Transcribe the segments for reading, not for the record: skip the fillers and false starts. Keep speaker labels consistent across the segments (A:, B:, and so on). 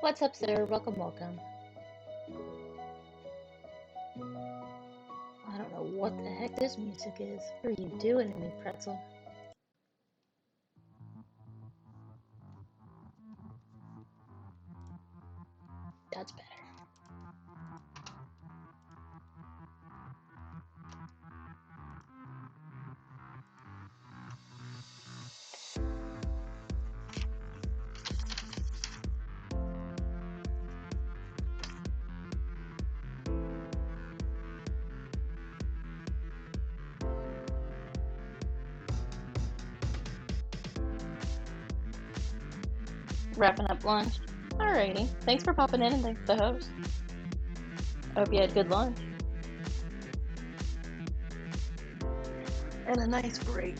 A: What's up, sir? Welcome, welcome. I don't know what the heck this music is. What are you doing to me, pretzel? That's better. Wrapping up lunch. Alrighty. Thanks for popping in and thanks to the host. I hope you had good lunch. And a nice break.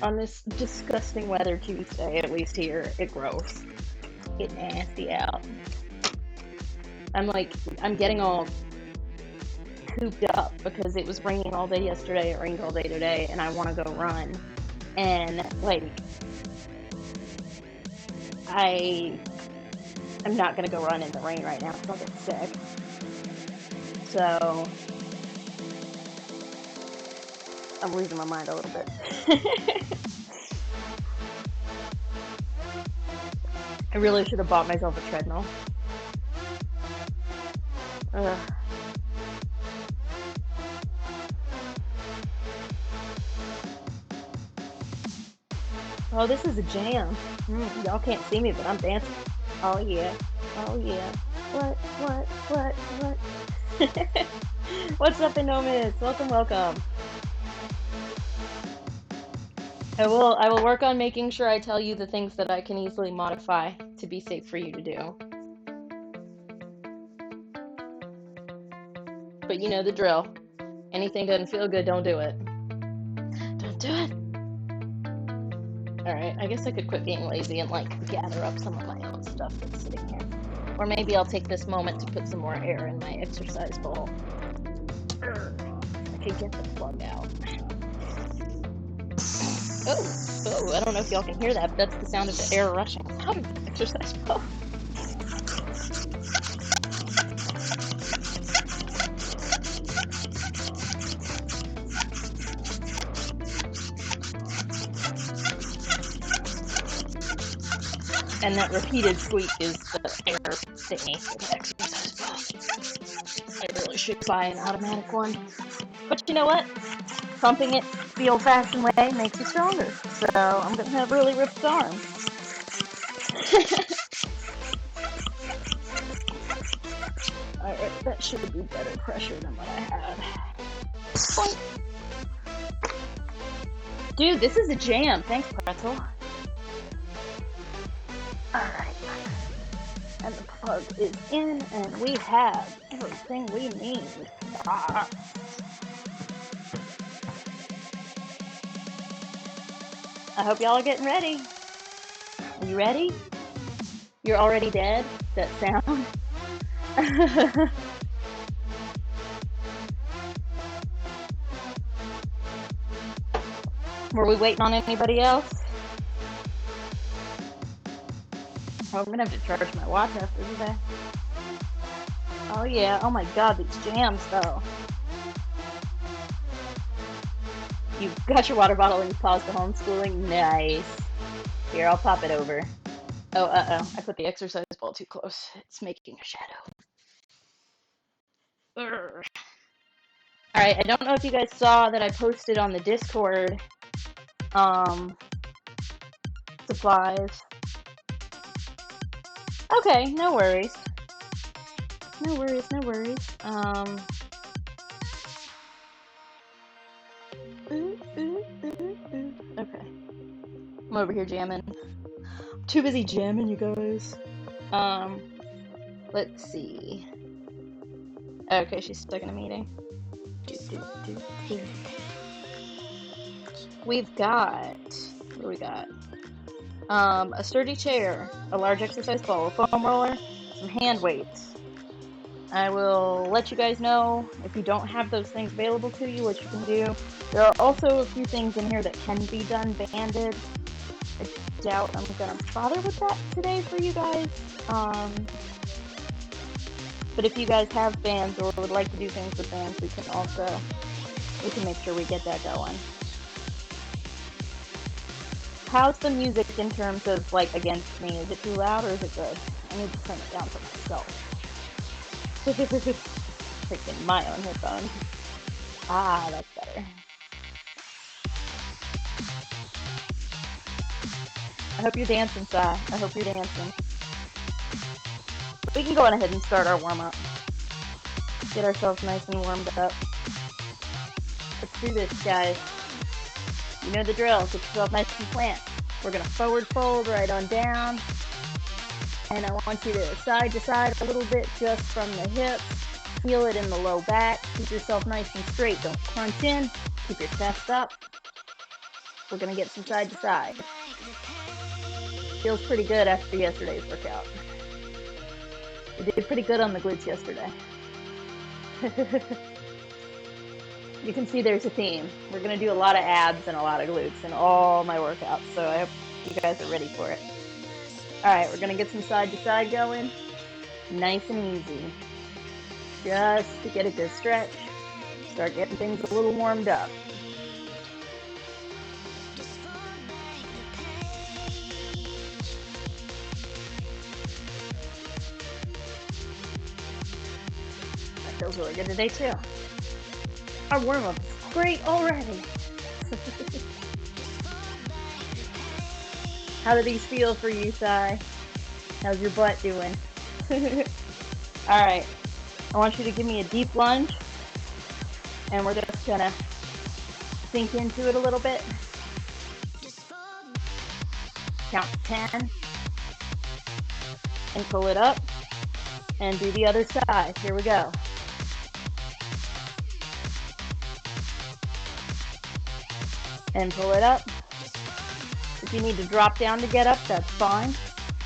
A: On this disgusting weather Tuesday, at least here, it grows. Get nasty out. I'm getting all cooped up because it was raining all day yesterday, it rained all day today, and I want to go run. And, I'm not going to go run in the rain right now because I'll get sick. So, I'm losing my mind a little bit. I really should have bought myself a treadmill. Ugh. Oh, this is a jam. Y'all can't see me, but I'm dancing. Oh, yeah. Oh, yeah. What? What's up, Enormous? Welcome, welcome. I will work on making sure I tell you the things that I can easily modify to be safe for you to do. But you know the drill. Anything doesn't feel good, don't do it. Don't do it. Alright, I guess I could quit being lazy and gather up some of my own stuff that's sitting here. Or maybe I'll take this moment to put some more air in my exercise bowl. I could get the plug out. Oh, I don't know if y'all can hear that, but that's the sound of the air rushing out of the exercise bowl. And that repeated squeak is the air thingy for the exercise ball. I really should buy an automatic one. But you know what? Pumping it the old-fashioned way makes you stronger. So I'm going to have really ripped arms. Alright, that should be better pressure than what I had. Boink. Dude, this is a jam. Thanks, pretzel. Alright, and the plug is in, and we have everything we need. I hope y'all are getting ready. Are you ready? You're already dead? That sound? Were we waiting on anybody else? Oh, I'm gonna have to charge my watch after today. Oh yeah, oh my god, these jams though. You got your water bottle and you paused the homeschooling? Nice. Here, I'll pop it over. Oh, I put the exercise ball too close. It's making a shadow. Alright, I don't know if you guys saw that I posted on the Discord, supplies. Okay, no worries. No worries. Okay. I'm over here jamming. I'm too busy jamming, you guys. Let's see. Okay, she's stuck in a meeting. We've got... What do we got? A sturdy chair, a large exercise ball, a foam roller, some hand weights. I will let you guys know if you don't have those things available to you, what you can do. There are also a few things in here that can be done banded. I doubt I'm gonna bother with that today for you guys. Um, but if you guys have bands or would like to do things with bands, we can make sure we get that going. How's the music in terms of, like, against me? Is it too loud or is it good? I need to turn it down for myself. Freaking my own headphones. Ah, that's better. I hope you're dancing, Si. I hope you're dancing. We can go on ahead and start our warm-up. Get ourselves nice and warmed up. Let's do this, guys. You know the drill. Get yourself nice and plant. We're going to forward fold right on down. And I want you to side a little bit just from the hips. Feel it in the low back. Keep yourself nice and straight. Don't crunch in. Keep your chest up. We're going to get some side to side. Feels pretty good after yesterday's workout. We did pretty good on the glutes yesterday. You can see there's a theme. We're going to do a lot of abs and a lot of glutes in all my workouts, so I hope you guys are ready for it. Alright, we're going to get some side to side going. Nice and easy. Just to get a good stretch. Start getting things a little warmed up. That feels really good today too. Our warm-up is great already. How do these feel for you, Si? How's your butt doing? Alright, I want you to give me a deep lunge, and we're just gonna sink into it a little bit. Count to 10, and pull it up, and do the other side. Here we go. And pull it up. If you need to drop down to get up, that's fine.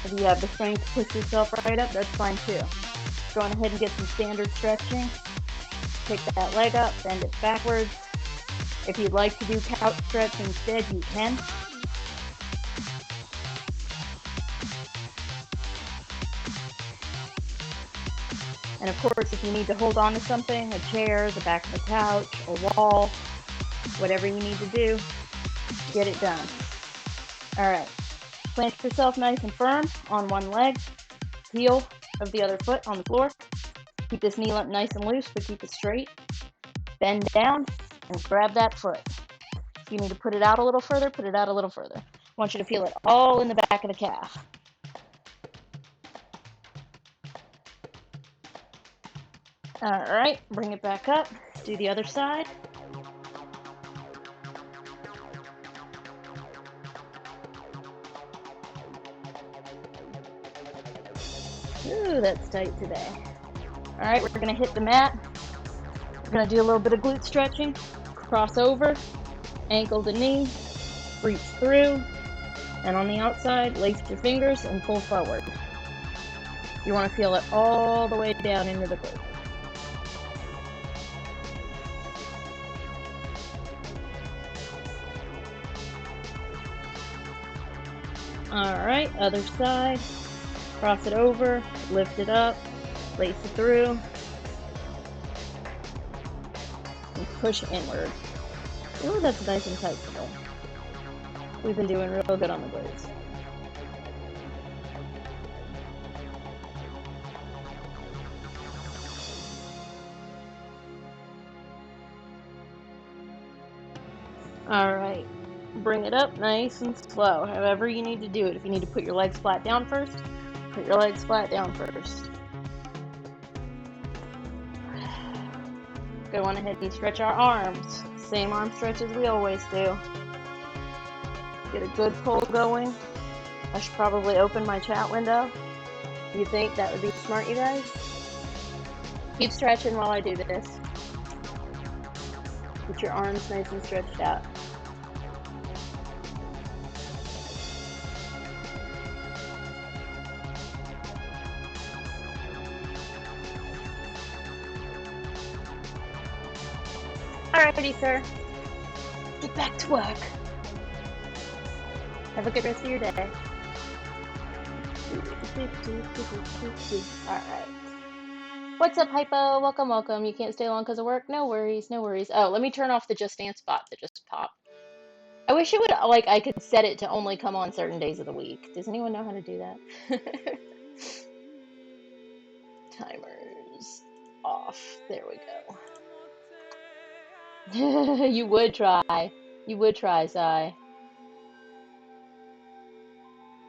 A: If you have the strength to push yourself right up, that's fine too. Go on ahead and get some standard stretching. Take that leg up, bend it backwards. If you'd like to do couch stretch instead, you can. And of course, if you need to hold on to something, a chair, the back of the couch, a wall, whatever you need to do, get it done. Alright, plant yourself nice and firm on one leg, heel of the other foot on the floor. Keep this knee nice and loose, but keep it straight. Bend down and grab that foot. If you need to put it out a little further, put it out a little further. I want you to feel it all in the back of the calf. Alright, bring it back up. Do the other side. Ooh, that's tight today. Alright, we're going to hit the mat. We're going to do a little bit of glute stretching. Cross over, ankle to knee, reach through, and on the outside, lace your fingers and pull forward. You want to feel it all the way down into the glute. Alright, other side. Cross it over, lift it up, lace it through, and push inward. Ooh, that's nice and tight today. We've been doing real good on the glutes. Alright, bring it up nice and slow, however you need to do it. If you need to put your legs flat down first, put your legs flat down first. Go on ahead and stretch our arms. Same arm stretch as we always do. Get a good pull going. I should probably open my chat window. You think that would be smart, you guys? Keep stretching while I do this. Get your arms nice and stretched out. Alrighty, sir. Get back to work. Have a good rest of your day. Alright. What's up, Hypo? Welcome, welcome. You can't stay long because of work? No worries, no worries. Oh, let me turn off the Just Dance bot that just popped. I wish it would, like, I could set it to only come on certain days of the week. Does anyone know how to do that? Timers off. There we go. You would try. You would try, Sai.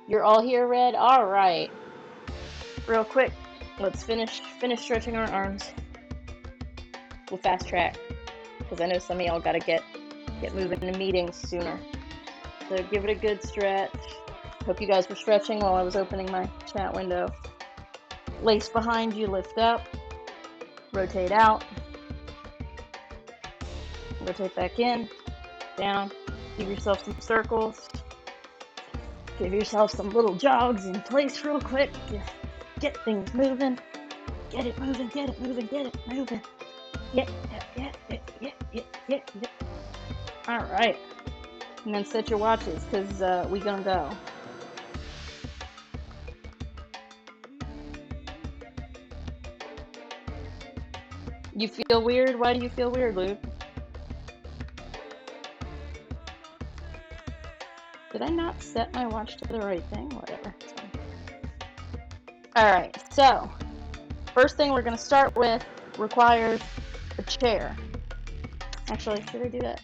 A: You're all here, Red? Alright. Real quick, let's finish stretching our arms. We'll fast track, because I know some of y'all gotta get moving to meetings sooner. So give it a good stretch. Hope you guys were stretching while I was opening my chat window. Lace behind you, lift up. Rotate out. Rotate back in. Down. Give yourself some circles. Give yourself some little jogs in place real quick. Just get things moving. Get it moving, get it moving, get it moving. Yeah. Alright. And then set your watches, because we gonna go. You feel weird? Why do you feel weird, Luke? Did I not set my watch to the right thing? Whatever. Alright, so first thing we're going to start with requires a chair. Actually, should I do that?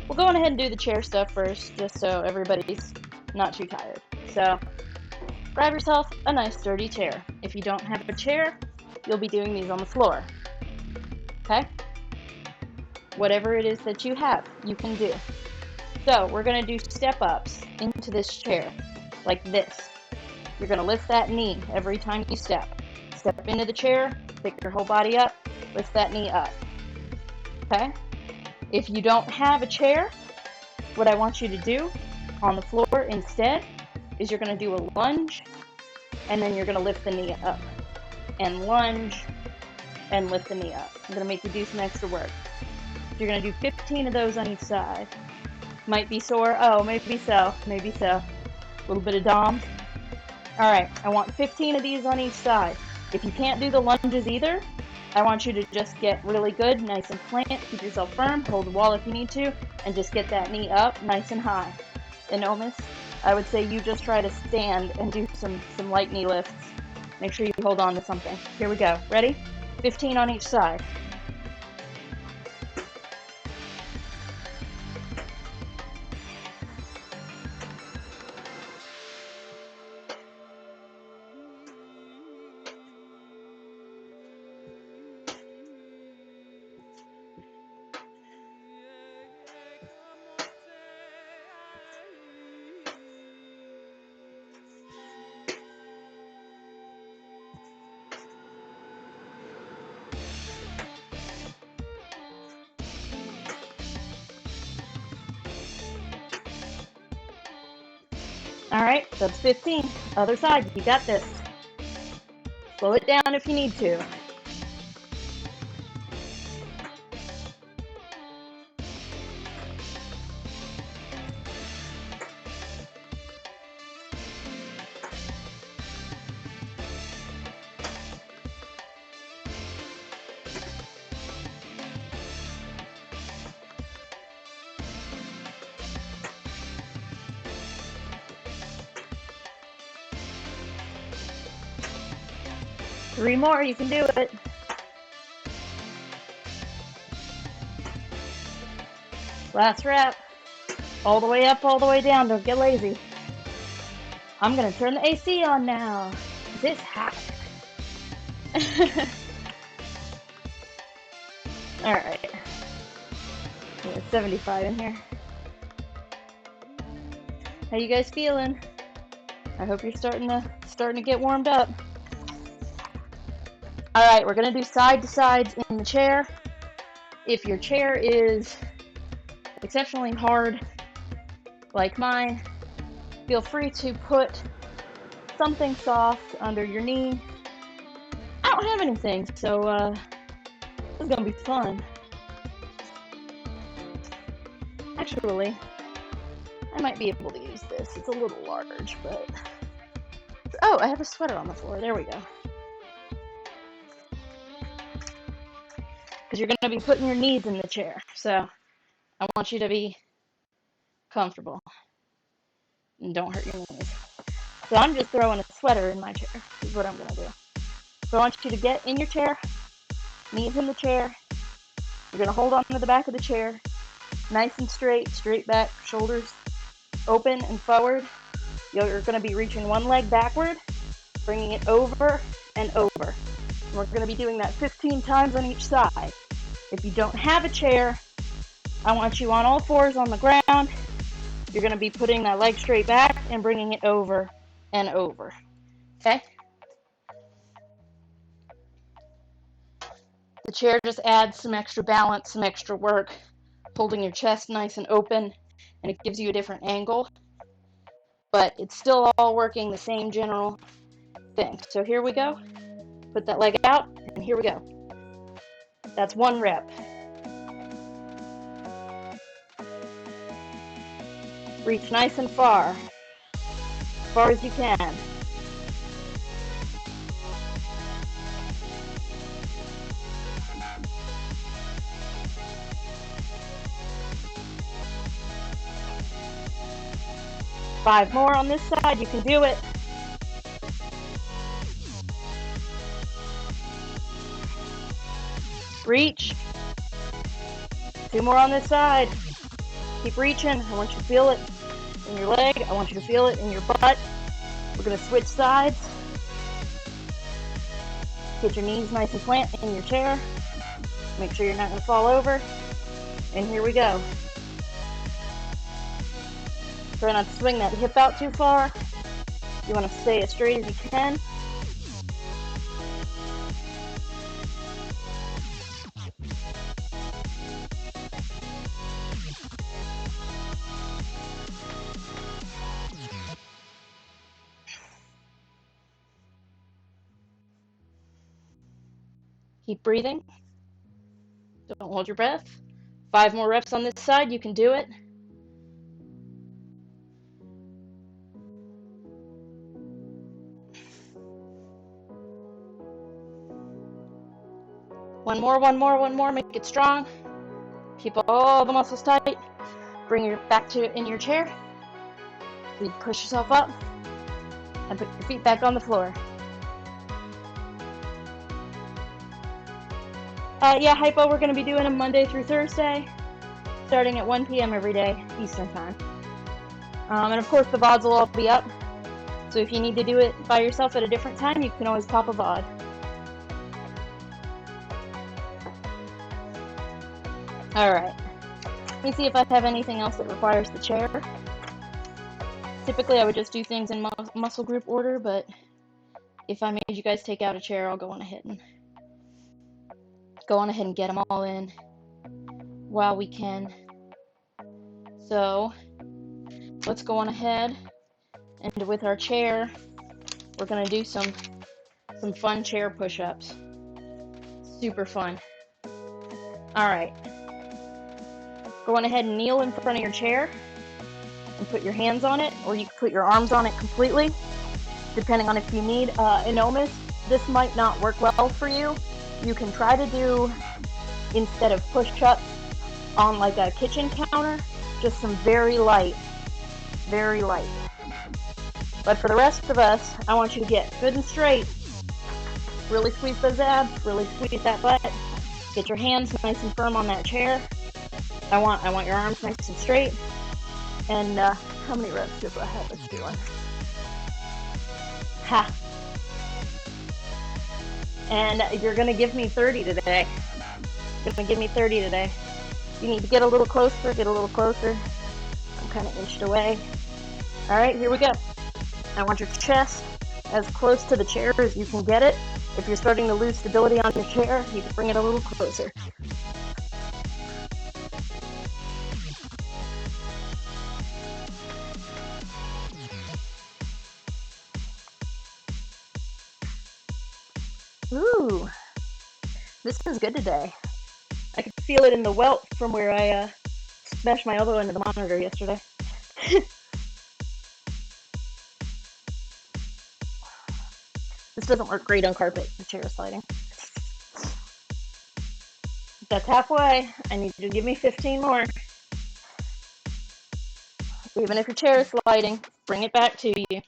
A: We'll go on ahead and do the chair stuff first, just so everybody's not too tired. So, grab yourself a nice sturdy chair. If you don't have a chair, you'll be doing these on the floor. Okay? Whatever it is that you have, you can do. So, we're going to do step-ups into this chair, like this. You're going to lift that knee every time you step. Step into the chair, pick your whole body up, lift that knee up. Okay? If you don't have a chair, what I want you to do on the floor instead is you're going to do a lunge, and then you're going to lift the knee up. And lunge, and lift the knee up. I'm going to make you do some extra work. You're going to do 15 of those on each side. Might be sore. Oh, maybe so. Maybe so. A little bit of DOMs. Alright, I want 15 of these on each side. If you can't do the lunges either, I want you to just get really good, nice and plant, keep yourself firm, hold the wall if you need to, and just get that knee up nice and high. And Omis, I would say you just try to stand and do some light knee lifts. Make sure you hold on to something. Here we go. Ready? 15 on each side. Alright, that's 15. Other side, you got this. Slow it down if you need to. Three more, you can do it. Last rep. All the way up, all the way down, don't get lazy. I'm gonna turn the AC on now. This hot. Alright. Yeah, 75 in here. How you guys feeling? I hope you're starting to get warmed up. Alright, we're gonna do side to sides in the chair. If your chair is exceptionally hard, like mine, feel free to put something soft under your knee. I don't have anything, so this is gonna be fun. Actually, I might be able to use this. It's a little large, but... Oh, I have a sweater on the floor. There we go. Because you're going to be putting your knees in the chair. So I want you to be comfortable and don't hurt your knees. So I'm just throwing a sweater in my chair is what I'm going to do. So I want you to get in your chair, knees in the chair. You're going to hold on to the back of the chair, nice and straight, straight back, shoulders open and forward. You're going to be reaching one leg backward, bringing it over and over. And we're going to be doing that 15 times on each side. If you don't have a chair, I want you on all fours on the ground. You're going to be putting that leg straight back and bringing it over and over. Okay? The chair just adds some extra balance, some extra work, holding your chest nice and open, and it gives you a different angle. But it's still all working the same general thing. So here we go. Put that leg out, and here we go. That's 1 rep. Reach nice and far as you can. Five more on this side, you can do it. Reach. 2 more on this side. Keep reaching. I want you to feel it in your leg. I want you to feel it in your butt. We're going to switch sides. Get your knees nice and plant in your chair. Make sure you're not going to fall over. And here we go. Try not to swing that hip out too far. You want to stay as straight as you can. Keep breathing. Don't hold your breath. 5 more reps on this side. You can do it. One more. Make it strong. Keep all the muscles tight. Bring your back to in your chair. You push yourself up and put your feet back on the floor. Yeah, hypo, we're going to be doing them Monday through Thursday, starting at 1 p.m. every day, Eastern time. And of course, the VODs will all be up. So if you need to do it by yourself at a different time, you can always pop a VOD. Alright. Let me see if I have anything else that requires the chair. Typically, I would just do things in muscle group order, but if I made you guys take out a chair, I'll go on ahead and get them all in while we can. So let's go on ahead, and with our chair, we're going to do some fun chair push-ups. Super fun. Alright. Go on ahead and kneel in front of your chair and put your hands on it, or you can put your arms on it completely, depending on if you need enormous. This might not work well for you. You can try to do, instead of push-ups on like a kitchen counter, just some very light. But for the rest of us, I want you to get good and straight. Really squeeze those abs, really squeeze that butt. Get your hands nice and firm on that chair. I want your arms nice and straight. And how many reps do I have us doing? Ha! And you're going to give me 30 today. You're going to give me 30 today. You need to get a little closer, I'm kind of inched away. Alright, here we go. I want your chest as close to the chair as you can get it. If you're starting to lose stability on your chair, you can bring it a little closer. Ooh, this is good today. I could feel it in the welt from where I smashed my elbow into the monitor yesterday. This doesn't work great on carpet, the chair sliding. That's halfway. I need you to give me 15 more. Even if your chair is sliding, bring it back to you.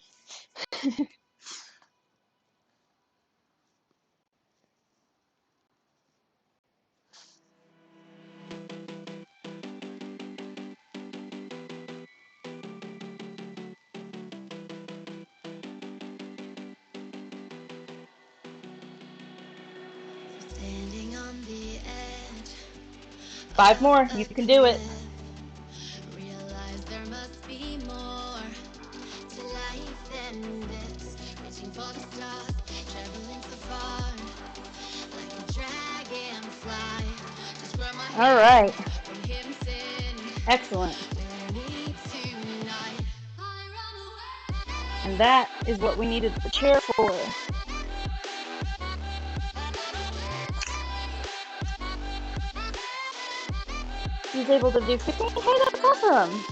A: 5 more. You can do it.
B: Realize there must be more to life than this. Reaching for the stars, traveling so far, like a dragonfly. Just grab my
A: All right.
B: from him sin.
A: Excellent.
B: Me tonight.
A: And that is what we needed the chair for. He's able to do 15. Hey, that's awesome.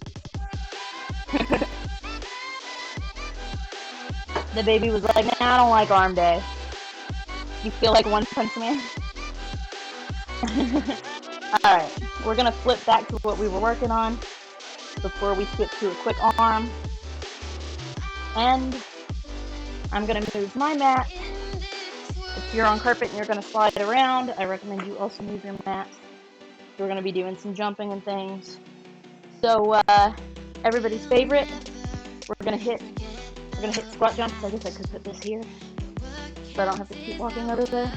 A: The baby was like, nah, I don't like arm day. You feel like One Punch Man? Alright, we're going to flip back to what we were working on before we switch to a quick arm. And I'm going to move my mat. If you're on carpet and you're going to slide around, I recommend you also move your mat. We're going to be doing some jumping and things. So, everybody's favorite, we're going to hit squat jumps. I guess I could put this here, so I don't have to keep walking over there.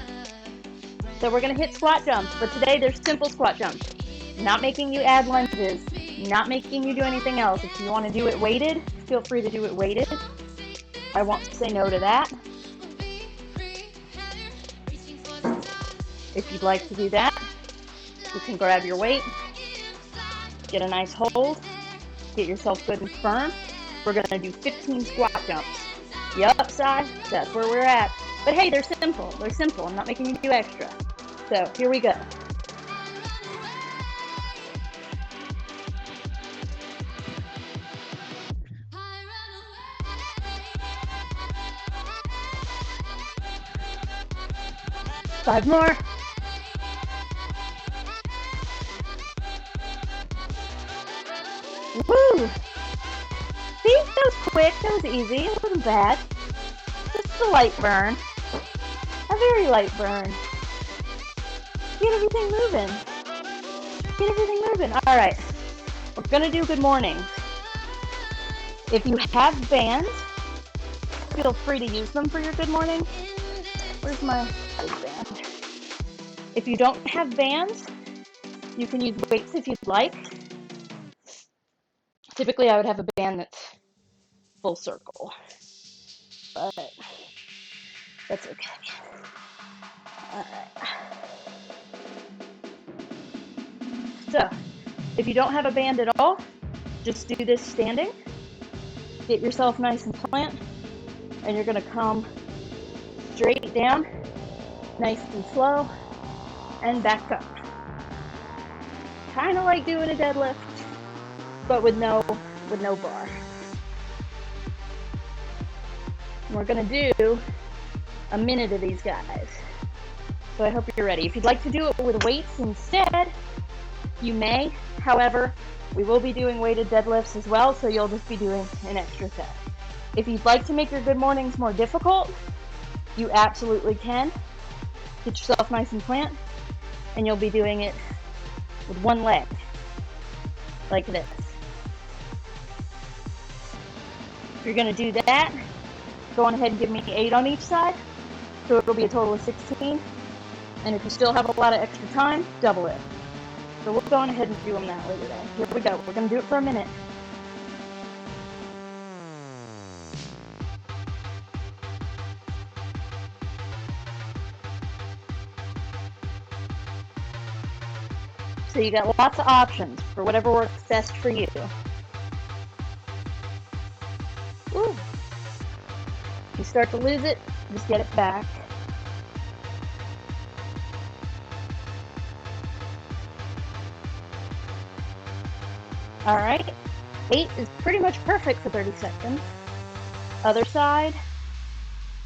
A: So we're going to hit squat jumps, but today they're simple squat jumps. Not making you add lunges, not making you do anything else. If you want to do it weighted, feel free to do it weighted. I won't say no to that. If you'd like to do that, you can grab your weight, get a nice hold, get yourself good and firm. We're going to do 15 squat jumps. Yup, side, that's where we're at. But hey, they're simple. They're simple. I'm not making you do extra. So here we go. Five more. Woo! See, that was quick, that was easy, it wasn't bad. Just a light burn. A very light burn. Get everything moving. Get everything moving. Alright, we're gonna do good mornings. If you have bands, feel free to use them for your good morning. Where's my big band? If you don't have bands, you can use weights if you'd like. Typically, I would have a band that's full circle, but that's okay. All right. So, if you don't have a band at all, just do this standing. Get yourself nice and plant, and you're going to come straight down, nice and slow, and back up. Kind of like doing a deadlift, but with no bar. We're going to do a minute of these guys. So I hope you're ready. If you'd like to do it with weights instead, you may. However, we will be doing weighted deadlifts as well, so you'll just be doing an extra set. If you'd like to make your good mornings more difficult, you absolutely can. Get yourself nice and plant, and you'll be doing it with one leg, like this. If you're going to do that, go on ahead and give me 8 on each side, so it'll be a total of 16. And if you still have a lot of extra time, double it. So we'll go on ahead and do them that way today. Here we go. We're going to do it for a minute. So you got lots of options for whatever works best for you. Ooh. If you start to lose it, just get it back. All right. 8 is pretty much perfect for 30 seconds. Other side,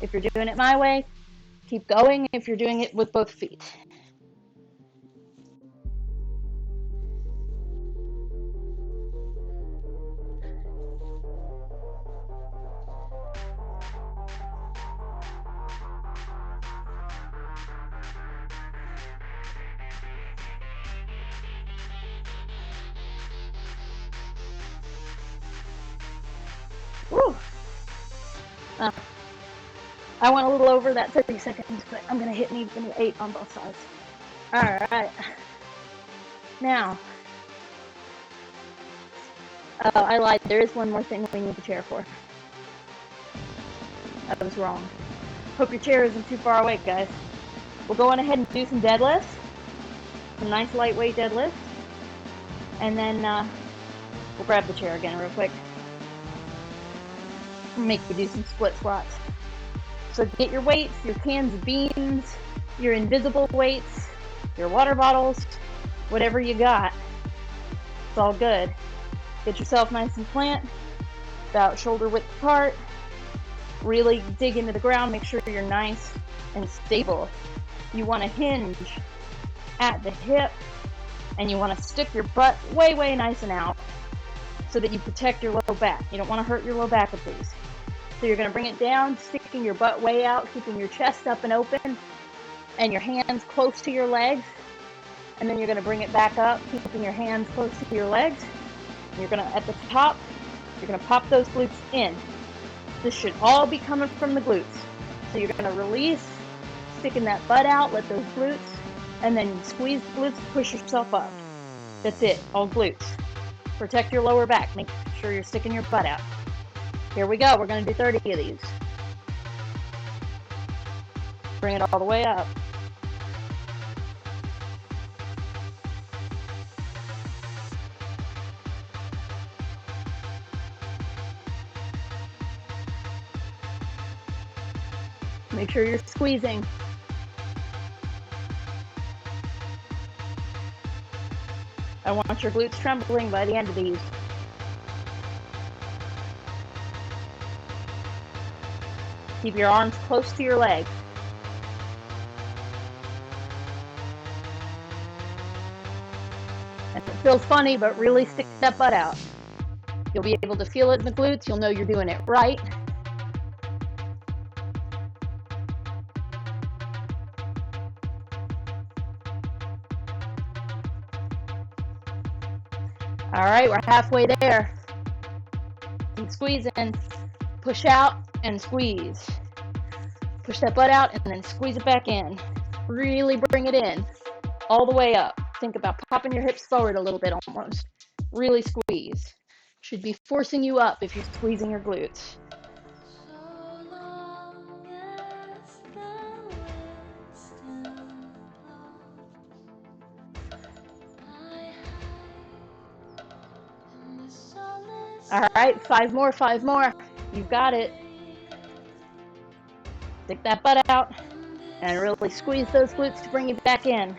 A: if you're doing it my way, keep going if you're doing it with both feet. Woo! I went a little over that 30 seconds, but I'm going to hit an even 8 on both sides. All right. Now, I lied. There is one more thing we need the chair for. I was wrong. Hope your chair isn't too far away, guys. We'll go on ahead and do some deadlifts. Some nice lightweight deadlifts. And then we'll grab the chair again real quick. Make you do some split squats. So get your weights, your cans of beans, your invisible weights, your water bottles, whatever you got. It's all good. Get yourself nice and plant, about shoulder width apart. Really dig into the ground, make sure you're nice and stable. You want to hinge at the hip, and you want to stick your butt way, way nice and out so that you protect your low back. You don't want to hurt your low back with these. So you're going to bring it down, sticking your butt way out, keeping your chest up and open, and your hands close to your legs. And then you're going to bring it back up, keeping your hands close to your legs. And you're going to, at the top, you're going to pop those glutes in. This should all be coming from the glutes. So you're going to release, sticking that butt out, let those glutes, and then squeeze the glutes, push yourself up. That's it, all glutes. Protect your lower back, make sure you're sticking your butt out. Here we go, we're going to do 30 of these. Bring it all the way up. Make sure you're squeezing. I want your glutes trembling by the end of these. Keep your arms close to your legs. And it feels funny, but really stick that butt out. You'll be able to feel it in the glutes. You'll know you're doing it right. All right, we're halfway there. Keep squeezing. Push out and squeeze. Push that butt out and then squeeze it back in. Really bring it in. All the way up. Think about popping your hips forward a little bit almost. Really squeeze. Should be forcing you up if you're squeezing your glutes. All right, 5 more, 5 more. You've got it. Stick that butt out and really squeeze those glutes to bring you back in.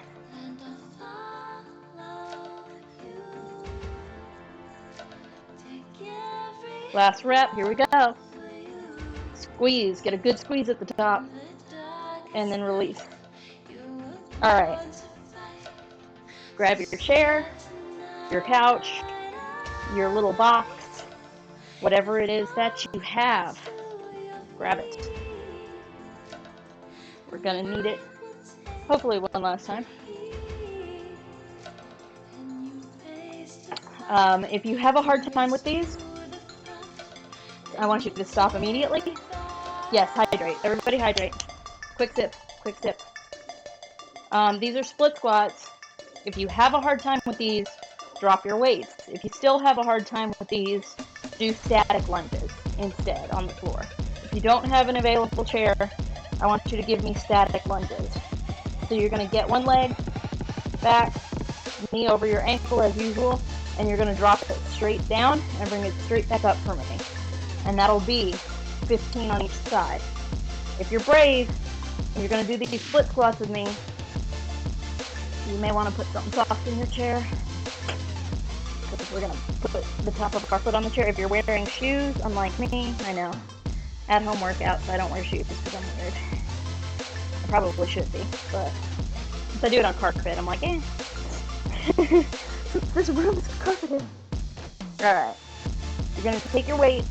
A: Last rep, here we go. Squeeze, get a good squeeze at the top, and then release. All right. Grab your chair, your couch, your little box, whatever it is that you have. Grab it. We're gonna need it, hopefully one last time. If you have a hard time with these, I want you to stop immediately. Yes, hydrate. Everybody hydrate. Quick sip, quick sip. These are split squats. If you have a hard time with these, drop your weights. If you still have a hard time with these, do static lunges instead on the floor. If you don't have an available chair, I want you to give me static lunges. So you're going to get one leg back, knee over your ankle as usual, and you're going to drop it straight down and bring it straight back up for me. And that'll be 15 on each side. If you're brave and you're going to do these split squats with me, you may want to put something soft in your chair, because We're gonna put the top of our foot on the chair. If you're wearing shoes, unlike me, I know, at-home workouts, I don't wear shoes because I'm weird. I probably should be, but if I do it on carpet, I'm like, eh. This room is carpeted. Alright. You're gonna take your weights,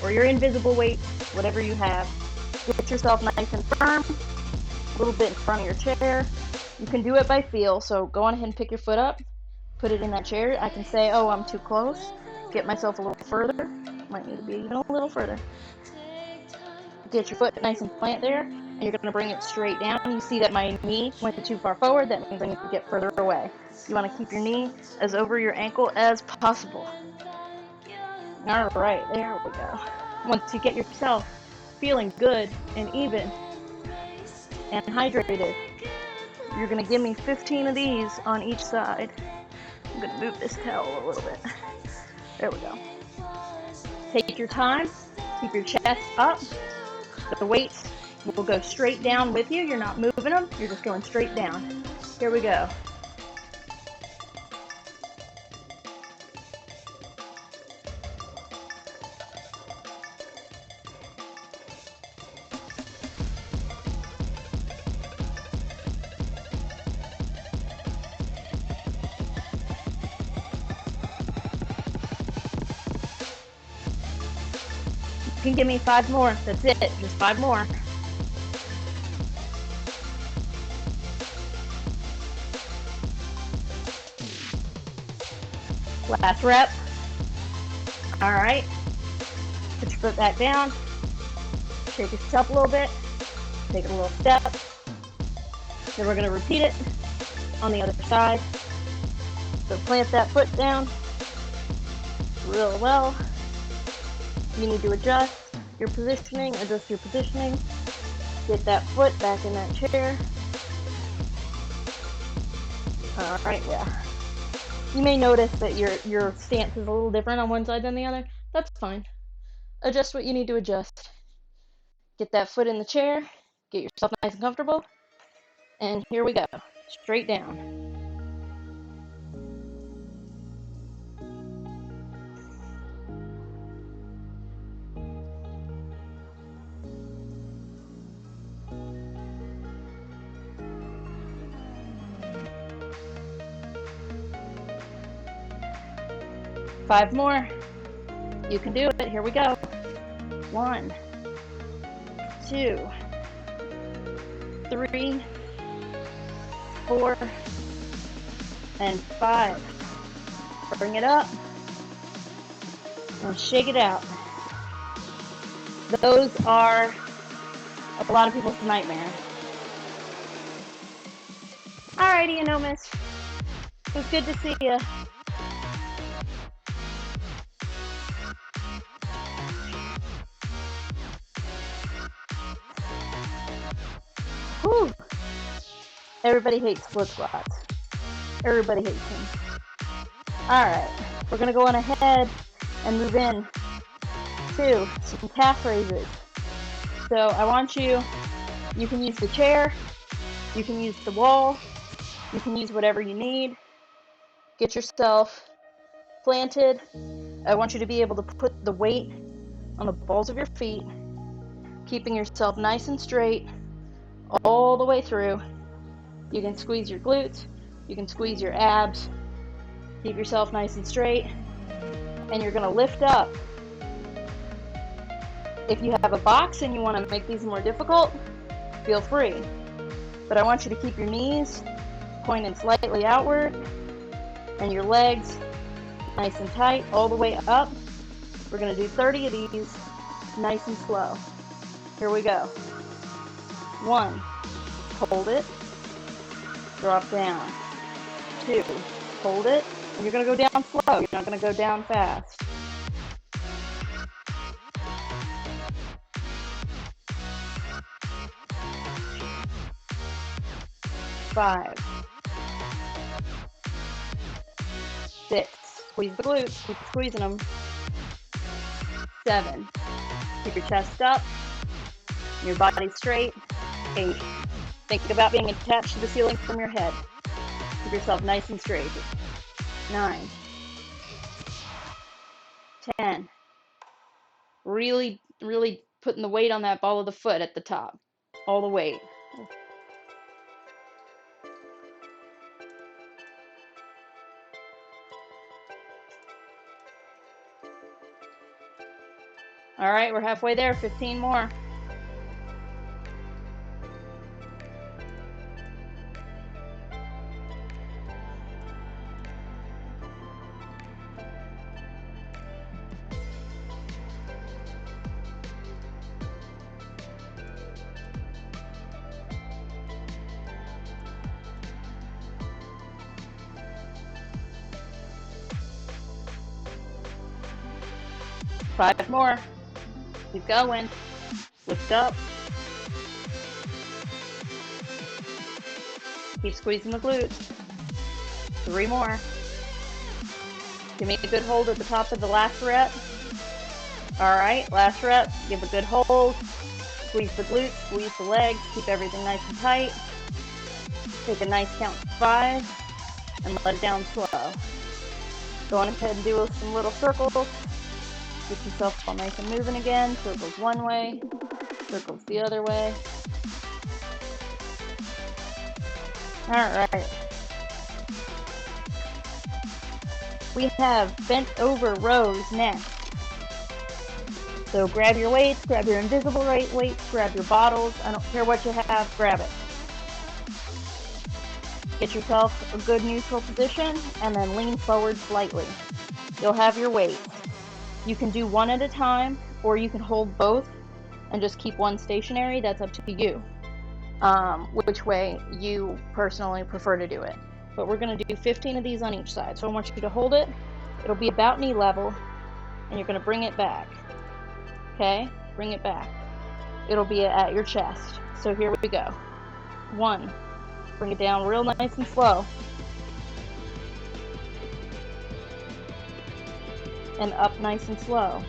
A: or your invisible weights, whatever you have. Get yourself nice and firm, a little bit in front of your chair. You can do it by feel, so go on ahead and pick your foot up, put it in that chair. I can say, oh, I'm too close, get myself a little further. Might need to be even a little further. Get your foot nice and plant there, and you're going to bring it straight down. You see that my knee went too far forward, that means I need to get further away. You want to keep your knee as over your ankle as possible. Alright, there we go. Once you get yourself feeling good and even and hydrated, you're going to give me 15 of these on each side. I'm going to move this towel a little bit. There we go. Take your time. Keep your chest up. The weights will go straight down with you. You're not moving them. You're just going straight down. Here we go. You can give me 5 more. That's it. Just 5 more. Last rep. Alright. Put your foot back down. Shake yourself a little bit. Take it a little step. Then we're going to repeat it on the other side. So plant that foot down real well. You need to adjust your positioning, Get that foot back in that chair. Alright, yeah. You may notice that your stance is a little different on one side than the other. That's fine. Adjust what you need to adjust. Get that foot in the chair. Get yourself nice and comfortable. And here we go. Straight down. Five more. You can do it. Here we go. 1, 2, 3, 4, and 5. Bring it up and shake it out. Those are a lot of people's nightmare. Alrighty, you know, miss. It was good to see you. Whew. Everybody hates split squats. Everybody hates them. Alright, we're going to go on ahead and move in to some calf raises. So I want you can use the chair, you can use the wall, you can use whatever you need. Get yourself planted. I want you to be able to put the weight on the balls of your feet, keeping yourself nice and straight all the way through. You can squeeze your glutes, you can squeeze your abs, keep yourself nice and straight, and you're going to lift up. If you have a box and you want to make these more difficult, feel free. But I want you to keep your knees pointing slightly outward and your legs nice and tight all the way up. We're going to do 30 of these nice and slow. Here we go. 1, hold it, drop down. 2, hold it, and you're going to go down slow. You're not going to go down fast. 5, 6, squeeze the glutes, keep squeezing them. 7, keep your chest up, your body straight. 8, think about being attached to the ceiling from your head. Keep yourself nice and straight. 9, 10. Really, really putting the weight on that ball of the foot at the top. All the weight. All right, we're halfway there. 15 more. Five more. Keep going. Lift up. Keep squeezing the glutes. 3 more. Give me a good hold at the top of the last rep. All right, last rep. Give a good hold. Squeeze the glutes, squeeze the legs. Keep everything nice and tight. Take a nice count to 5 and let it down slow. Go on ahead and do some little circles. Get yourself all nice and moving again. Circles one way, circles the other way. All right. We have bent over rows next. So grab your weights, grab your invisible weights, grab your bottles. I don't care what you have, grab it. Get yourself a good neutral position and then lean forward slightly. You'll have your weights. You can do one at a time or you can hold both and just keep one stationary. That's up to you, which way you personally prefer to do it. But we're going to do 15 of these on each side. So I want you to hold it. It'll be about knee level and you're going to bring it back. Okay? Bring it back. It'll be at your chest. So here we go. 1. Bring it down real nice and slow. And up nice and slow.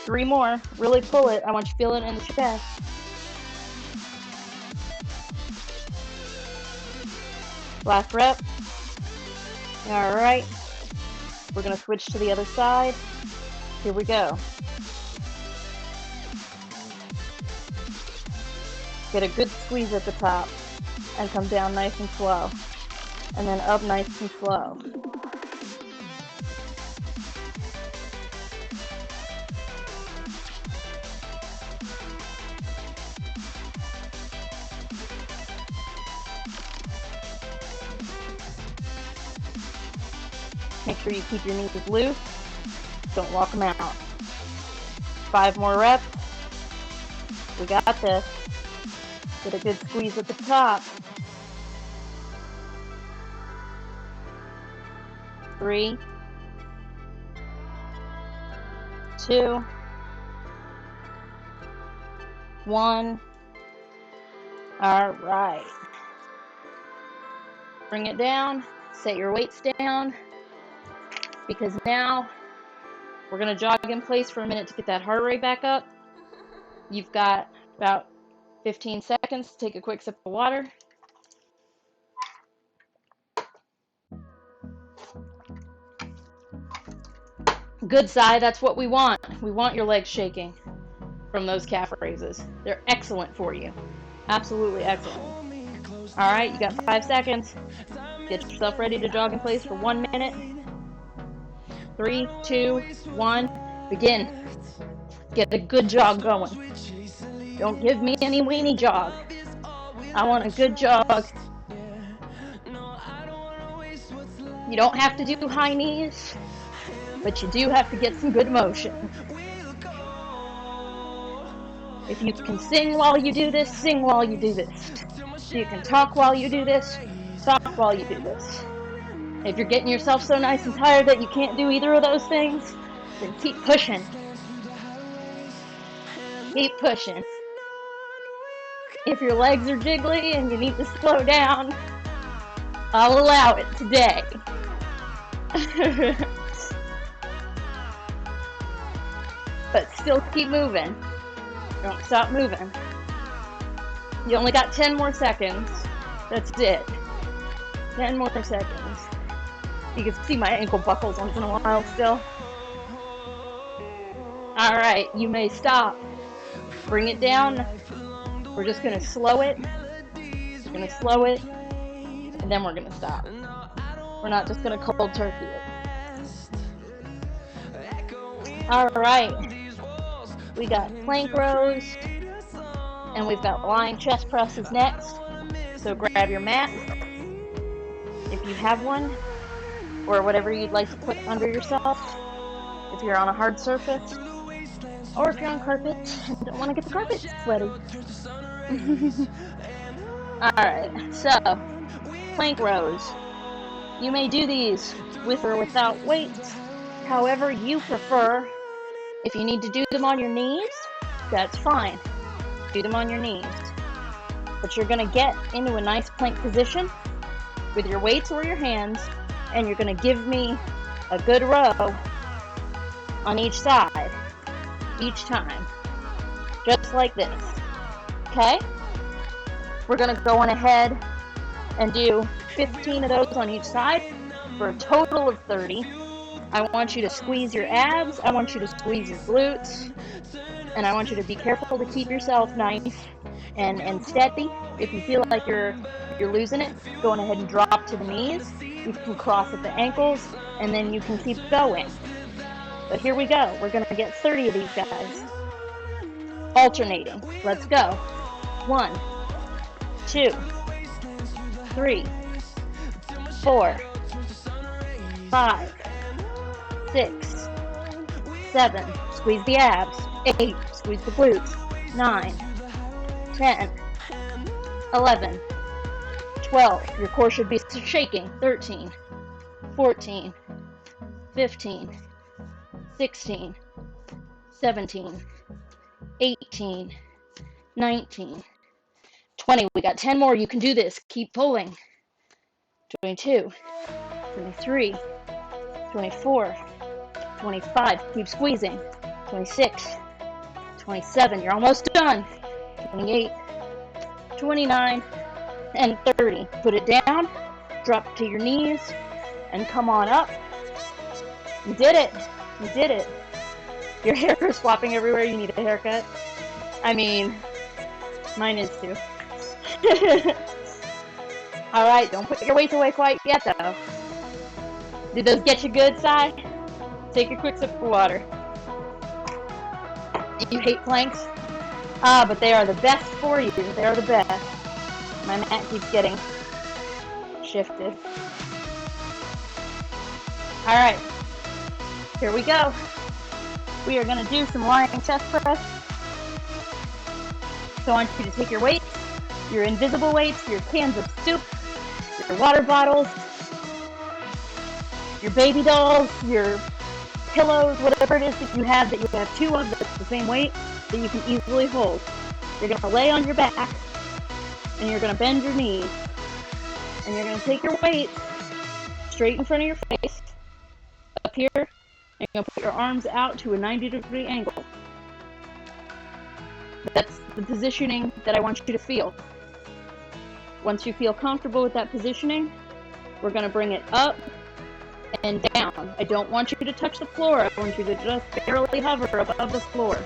A: Three more. Really pull it. I want you to feel it in the chest. Last rep. All right. We're going to switch to the other side. Here we go. Get a good squeeze at the top and come down nice and slow. And then up nice and slow. Make sure you keep your knees loose. Don't walk them out. 5 more reps. We got this. Get a good squeeze at the top. 3, 2, 1. All right. Bring it down. Set your weights down. Because now we're going to jog in place for a minute to get that heart rate back up. You've got about 15 seconds to take a quick sip of water. Good side, that's what we want. We want your legs shaking from those calf raises. They're excellent for you. Absolutely excellent. All right, you got 5 seconds. Get yourself ready to jog in place for 1 minute. 3, 2, 1, begin. Get a good jog going. Don't give me any weenie jog. I want a good jog. You don't have to do high knees, but you do have to get some good motion. If you can sing while you do this, sing while you do this. If you can talk while you do this, talk while you do this. If you're getting yourself so nice and tired that you can't do either of those things, then keep pushing. Keep pushing. If your legs are jiggly and you need to slow down, I'll allow it today. But still keep moving. Don't stop moving. You only got 10 more seconds. That's it. 10 more seconds. You can see my ankle buckles once in a while still. All right, you may stop. Bring it down. We're just gonna slow it. We're gonna slow it, and then we're gonna stop. We're not just gonna cold turkey it. All right, we got plank rows, and we've got lying chest presses next. So grab your mat, if you have one, or whatever you'd like to put under yourself, if you're on a hard surface, or if you're on carpet and don't want to get the carpet sweaty. Alright, so, plank rows. You may do these with or without weights, however you prefer. If you need to do them on your knees, that's fine. Do them on your knees. But you're going to get into a nice plank position with your weights or your hands, and you're going to give me a good row on each side, each time, just like this. Okay? We're going to go on ahead and do 15 of those on each side for a total of 30. I want you to squeeze your abs, I want you to squeeze your glutes, and I want you to be careful to keep yourself nice and steady. If you feel like you're losing it, go on ahead and drop to the knees. You can cross at the ankles, and then you can keep going. But here we go. We're going to get 30 of these guys. Alternating. Let's go. 1, 2, 3, 4, 5, 6, 7. Squeeze the abs. 8. Squeeze the glutes. 9, 10, 11, 12. Your core should be shaking. 13, 14, 15, 16, 17, 18, 19, 20. We got 10 more. You can do this. Keep pulling. 22, 23, 24, 25. Keep squeezing. 26, 27. You're almost done. 28, 29, and 30. Put it down. Drop to your knees and come on up. You did it. You did it. Your hair is flopping everywhere. You need a haircut. I mean, mine is too. Alright, don't put your weights away quite yet though. Did those get you good, Si? Take a quick sip of water. You hate planks? But they are the best for you. They are the best. My mat keeps getting shifted. Alright, here we go. We are going to do some lying chest press. So I want you to take your weights, your invisible weights, your cans of soup, your water bottles, your baby dolls, your pillows, whatever it is that you have two of that's the same weight that you can easily hold. You're going to lay on your back and you're going to bend your knees and you're going to take your weights straight in front of your face, up here, and you're going to put your arms out to a 90-degree angle. That's the positioning that I want you to feel. Once you feel comfortable with that positioning, we're going to bring it up and down. I don't want you to touch the floor. I want you to just barely hover above the floor.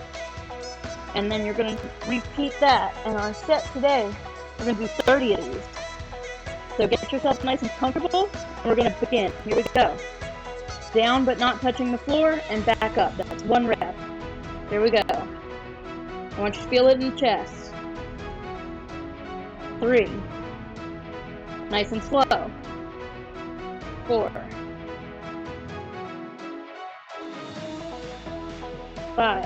A: And then you're going to repeat that. And our set today, we're going to do 30 of these. So get yourself nice and comfortable, and we're going to begin. Here we go. Down but not touching the floor, and back up. That's 1 rep. Here we go. I want you to feel it in the chest. 3. Nice and slow. 4. 5.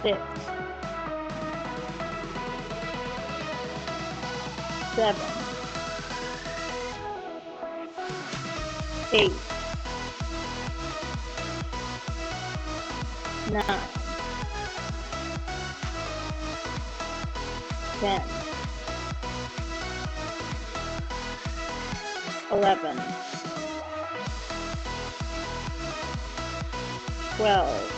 A: 6. 7. 8. 9, 10, 11, 12,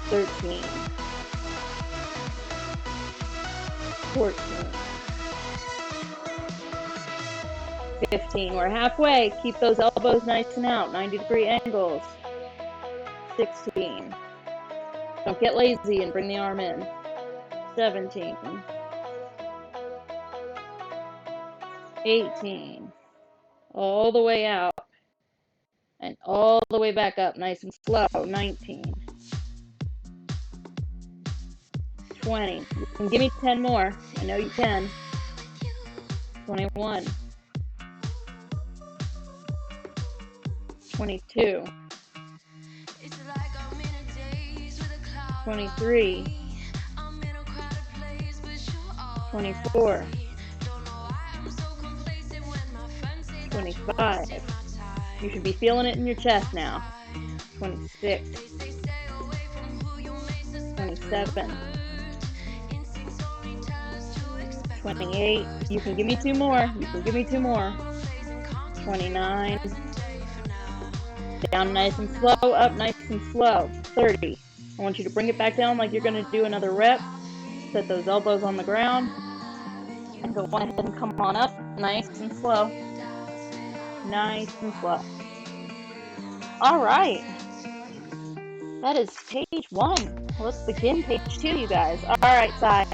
A: 13, 14, 15. We're halfway. Keep those elbows nice and out. 90-degree angles. 16. Don't get lazy and bring the arm in. 17. 18. All the way out. And all the way back up. Nice and slow. 19. 20. You can give me 10 more. I know you can. 21. 22. 23. 24. 25. You should be feeling it in your chest now. 26. 27. 28. You can give me 2 more. You can give me 2 more. 29. Down nice and slow, up nice and slow. 30. I want you to bring it back down like you're going to do another rep. Set those elbows on the ground. And go ahead and come on up nice and slow. Nice and slow. All right. That is page 1. Let's begin page 2, you guys. All right, Sai.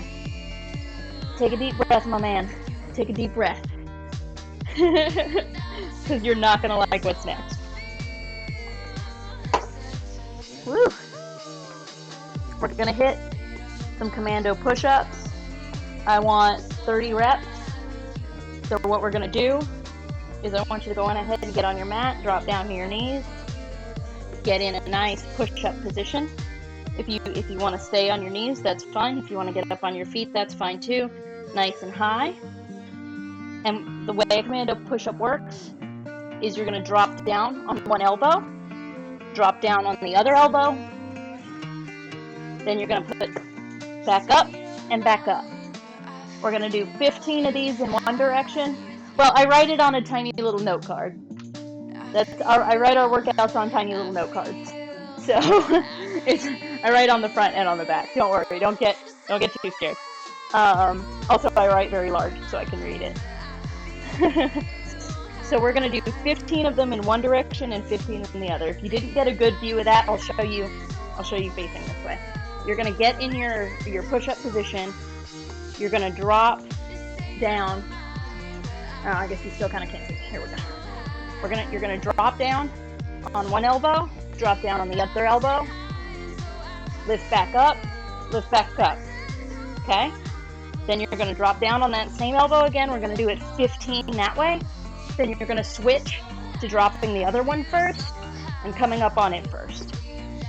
A: Take a deep breath, my man. Take a deep breath. Because you're not going to like what's next. Woo. We're going to hit some commando push-ups. I want 30 reps. So what we're going to do is I want you to go on ahead and get on your mat, drop down to your knees, get in a nice push-up position. If you want to stay on your knees, that's fine. If you want to get up on your feet, that's fine too. Nice and high. And the way a commando push-up works is you're going to drop down on one elbow, drop down on the other elbow, then you're going to put back up and back up. We're going to do 15 of these in one direction. Well, I write it on a tiny little note card. I write our workouts on tiny little note cards. So I write on the front and on the back. Don't worry, don't get too scared. Also, I write very large so I can read it. So we're going to do 15 of them in one direction and 15 in the other. If you didn't get a good view of that, I'll show you facing this way. You're going to get in your push-up position. You're going to drop down. I guess you still kind of can't see. Here we go. You're going to drop down on one elbow, drop down on the other elbow, lift back up, okay? Then you're going to drop down on that same elbow again. We're going to do it 15 that way. Then you're going to switch to dropping the other one first and coming up on it first.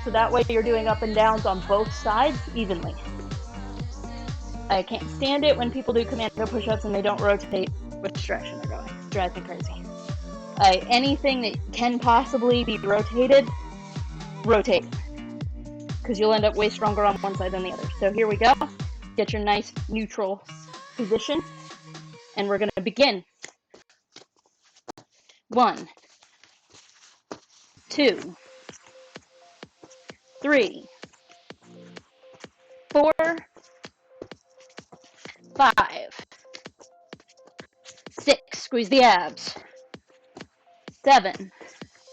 A: So that way you're doing up and downs on both sides evenly. I can't stand it when people do commando push-ups and they don't rotate which direction they're going. It drives me crazy. Anything that can possibly be rotated, rotate. Because you'll end up way stronger on one side than the other. So here we go. Get your nice neutral position. And we're going to begin. 1, 2, 3, 4, 5, 6, squeeze the abs, 7,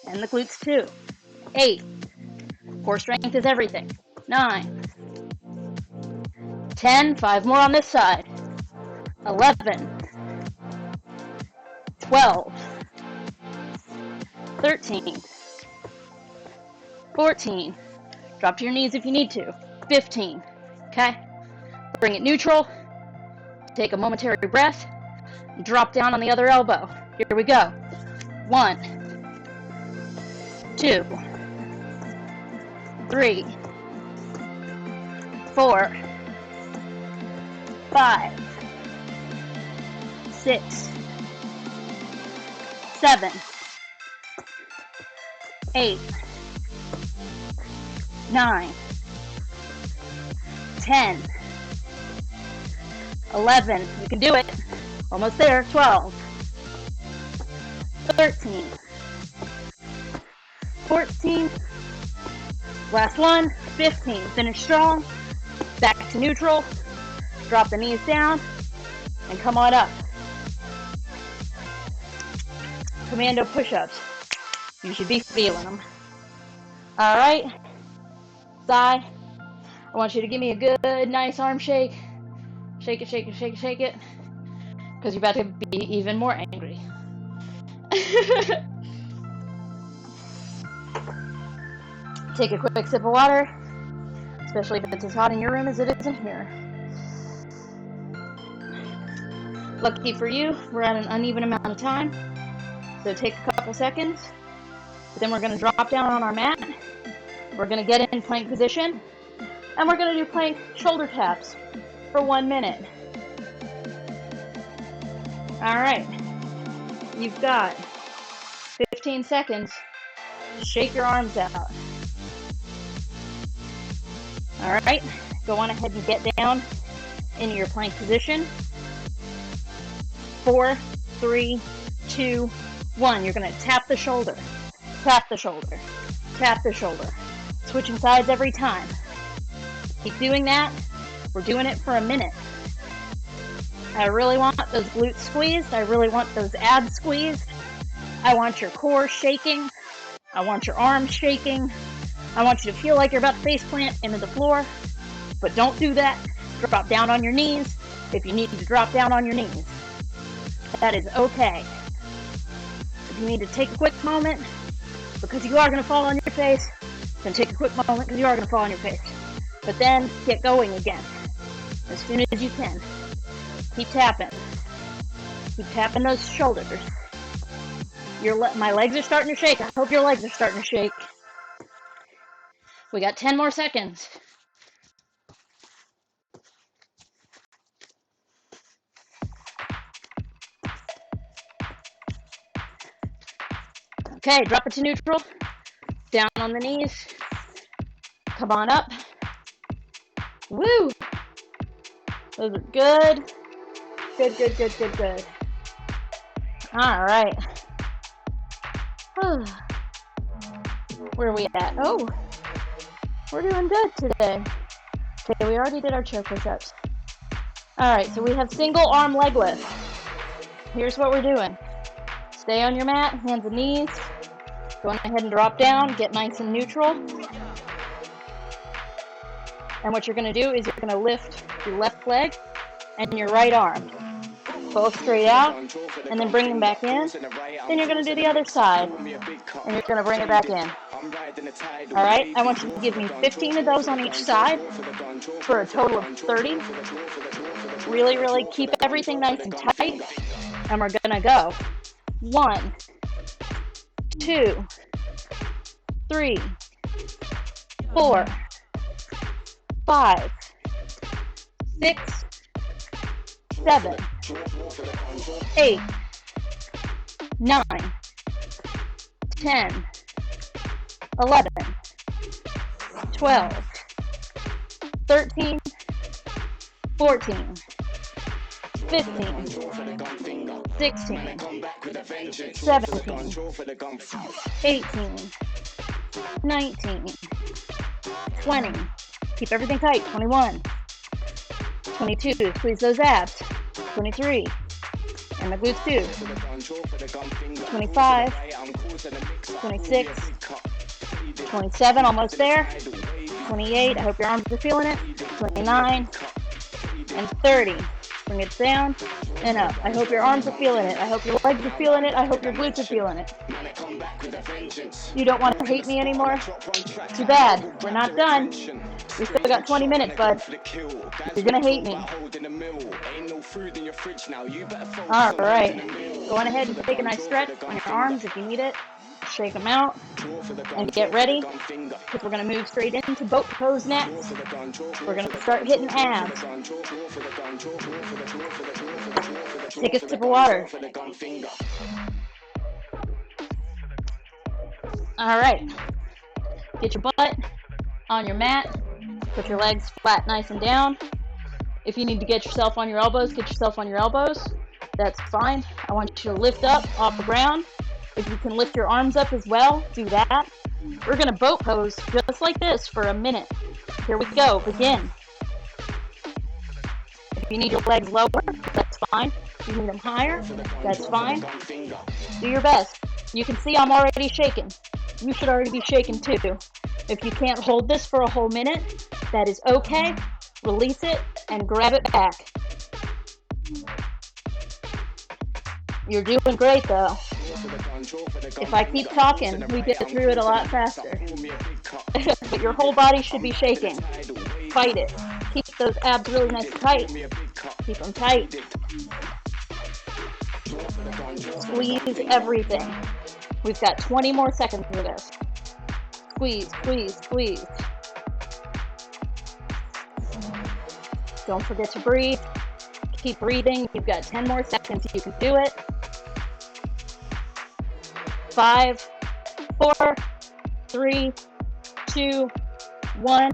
A: and the glutes too, 8, core strength is everything, 9, 10, 5 more on this side, 11, 12, 13, 14, drop to your knees if you need to, 15, okay? Bring it neutral, take a momentary breath, drop down on the other elbow. Here we go. 1, 2, 3, 4, 5, 6, 7, 8, 9, 10, 11, you can do it, almost there, 12, 13, 14, last one, 15, finish strong, back to neutral, drop the knees down, and come on up. Commando push-ups, you should be feeling them. All right, Sai, I want you to give me a good, nice arm shake. Shake it, shake it, shake it, shake it, because you're about to be even more angry. Take a quick sip of water, especially if it's as hot in your room as it is in here. Lucky for you, we're at an uneven amount of time, so take a couple seconds. Then we're going to drop down on our mat. We're going to get in plank position, and we're going to do plank shoulder taps for 1 minute. All right, you've got 15 seconds to shake your arms out. All right, go on ahead and get down into your plank position. 4, 3, 2, 1. You're going to tap the shoulder, tap the shoulder, tap the shoulder. Switching sides every time. Keep doing that. We're doing it for a minute. I really want those glutes squeezed. I really want those abs squeezed. I want your core shaking. I want your arms shaking. I want you to feel like you're about to face plant into the floor, but don't do that. Drop down on your knees if you need to drop down on your knees. That is okay. If you need to take a quick moment because you are going to fall on your face, then take a quick moment because you are going to fall on your face. But then get going again as soon as you can. Keep tapping. Keep tapping those shoulders. My legs are starting to shake. I hope your legs are starting to shake. We got 10 more seconds. Okay, drop it to neutral. Down on the knees. Come on up. Woo! Those are good. Good, good, good, good, good. All right. Where are we at? Oh, we're doing good today. Okay, we already did our chair push-ups. All right, so we have single arm leg lift. Here's what we're doing. Stay on your mat, hands and knees. Go ahead and drop down, get nice and neutral. And what you're going to do is you're going to lift your left leg and your right arm. Both straight out, and then bring them back in. Then you're going to do the other side, and you're going to bring it back in. All right, I want you to give me 15 of those on each side for a total of 30. Really, really keep everything nice and tight, and we're going to go 1, 2, 3, 4, 5, 6, 7, 8, 9, 10, 11, 12, 13, 14, 15, 16, 17, 18, 19, 20. Keep everything tight. 21, 22, squeeze those abs. 23, and the glutes too. 25, 26, 27, almost there. 28, I hope your arms are feeling it. 29, and 30. Bring it down and up. I hope your arms are feeling it. I hope your legs are feeling it. I hope your glutes are feeling it. You don't want to hate me anymore? Too bad. We're not done. We still got 20 minutes, bud. You're going to hate me. All right. Go on ahead and take a nice stretch on your arms if you need it. Shake them out and get ready because we're going to move straight into boat pose next. We're going to start hitting abs. Take a sip of water. All right. Get your butt on your mat. Put your legs flat, nice and down. If you need to get yourself on your elbows, get yourself on your elbows. That's fine. I want you to lift up off the ground. If you can lift your arms up as well, do that. We're going to boat pose just like this for a minute. Here we go. Begin. If you need your legs lower, that's fine. If you need them higher, that's fine. Do your best. You can see I'm already shaking. You should already be shaking too. If you can't hold this for a whole minute, that is okay. Release it and grab it back. You're doing great though. If I keep talking, we get through it a lot faster. But your whole body should be shaking. Fight it. Keep those abs really nice and tight. Keep them tight. Squeeze everything. We've got 20 more seconds of this. Squeeze, squeeze, squeeze. Don't forget to breathe. Keep breathing. You've got 10 more seconds. You can do it. 5, 4, 3, 2, 1.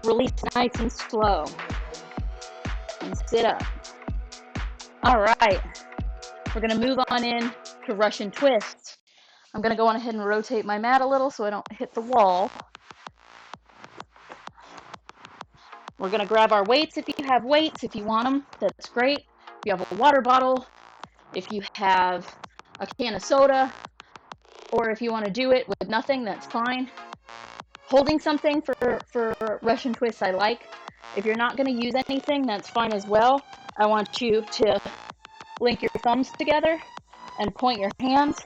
A: Release nice and slow. And sit up. All right. We're going to move on in to Russian twists. I'm going to go on ahead and rotate my mat a little so I don't hit the wall. We're going to grab our weights if you have weights. If you want them, that's great. If you have a water bottle, if you have a can of soda, or if you want to do it with nothing, that's fine. Holding something for Russian twists I like. If you're not going to use anything, that's fine as well. I want you to link your thumbs together and point your hands,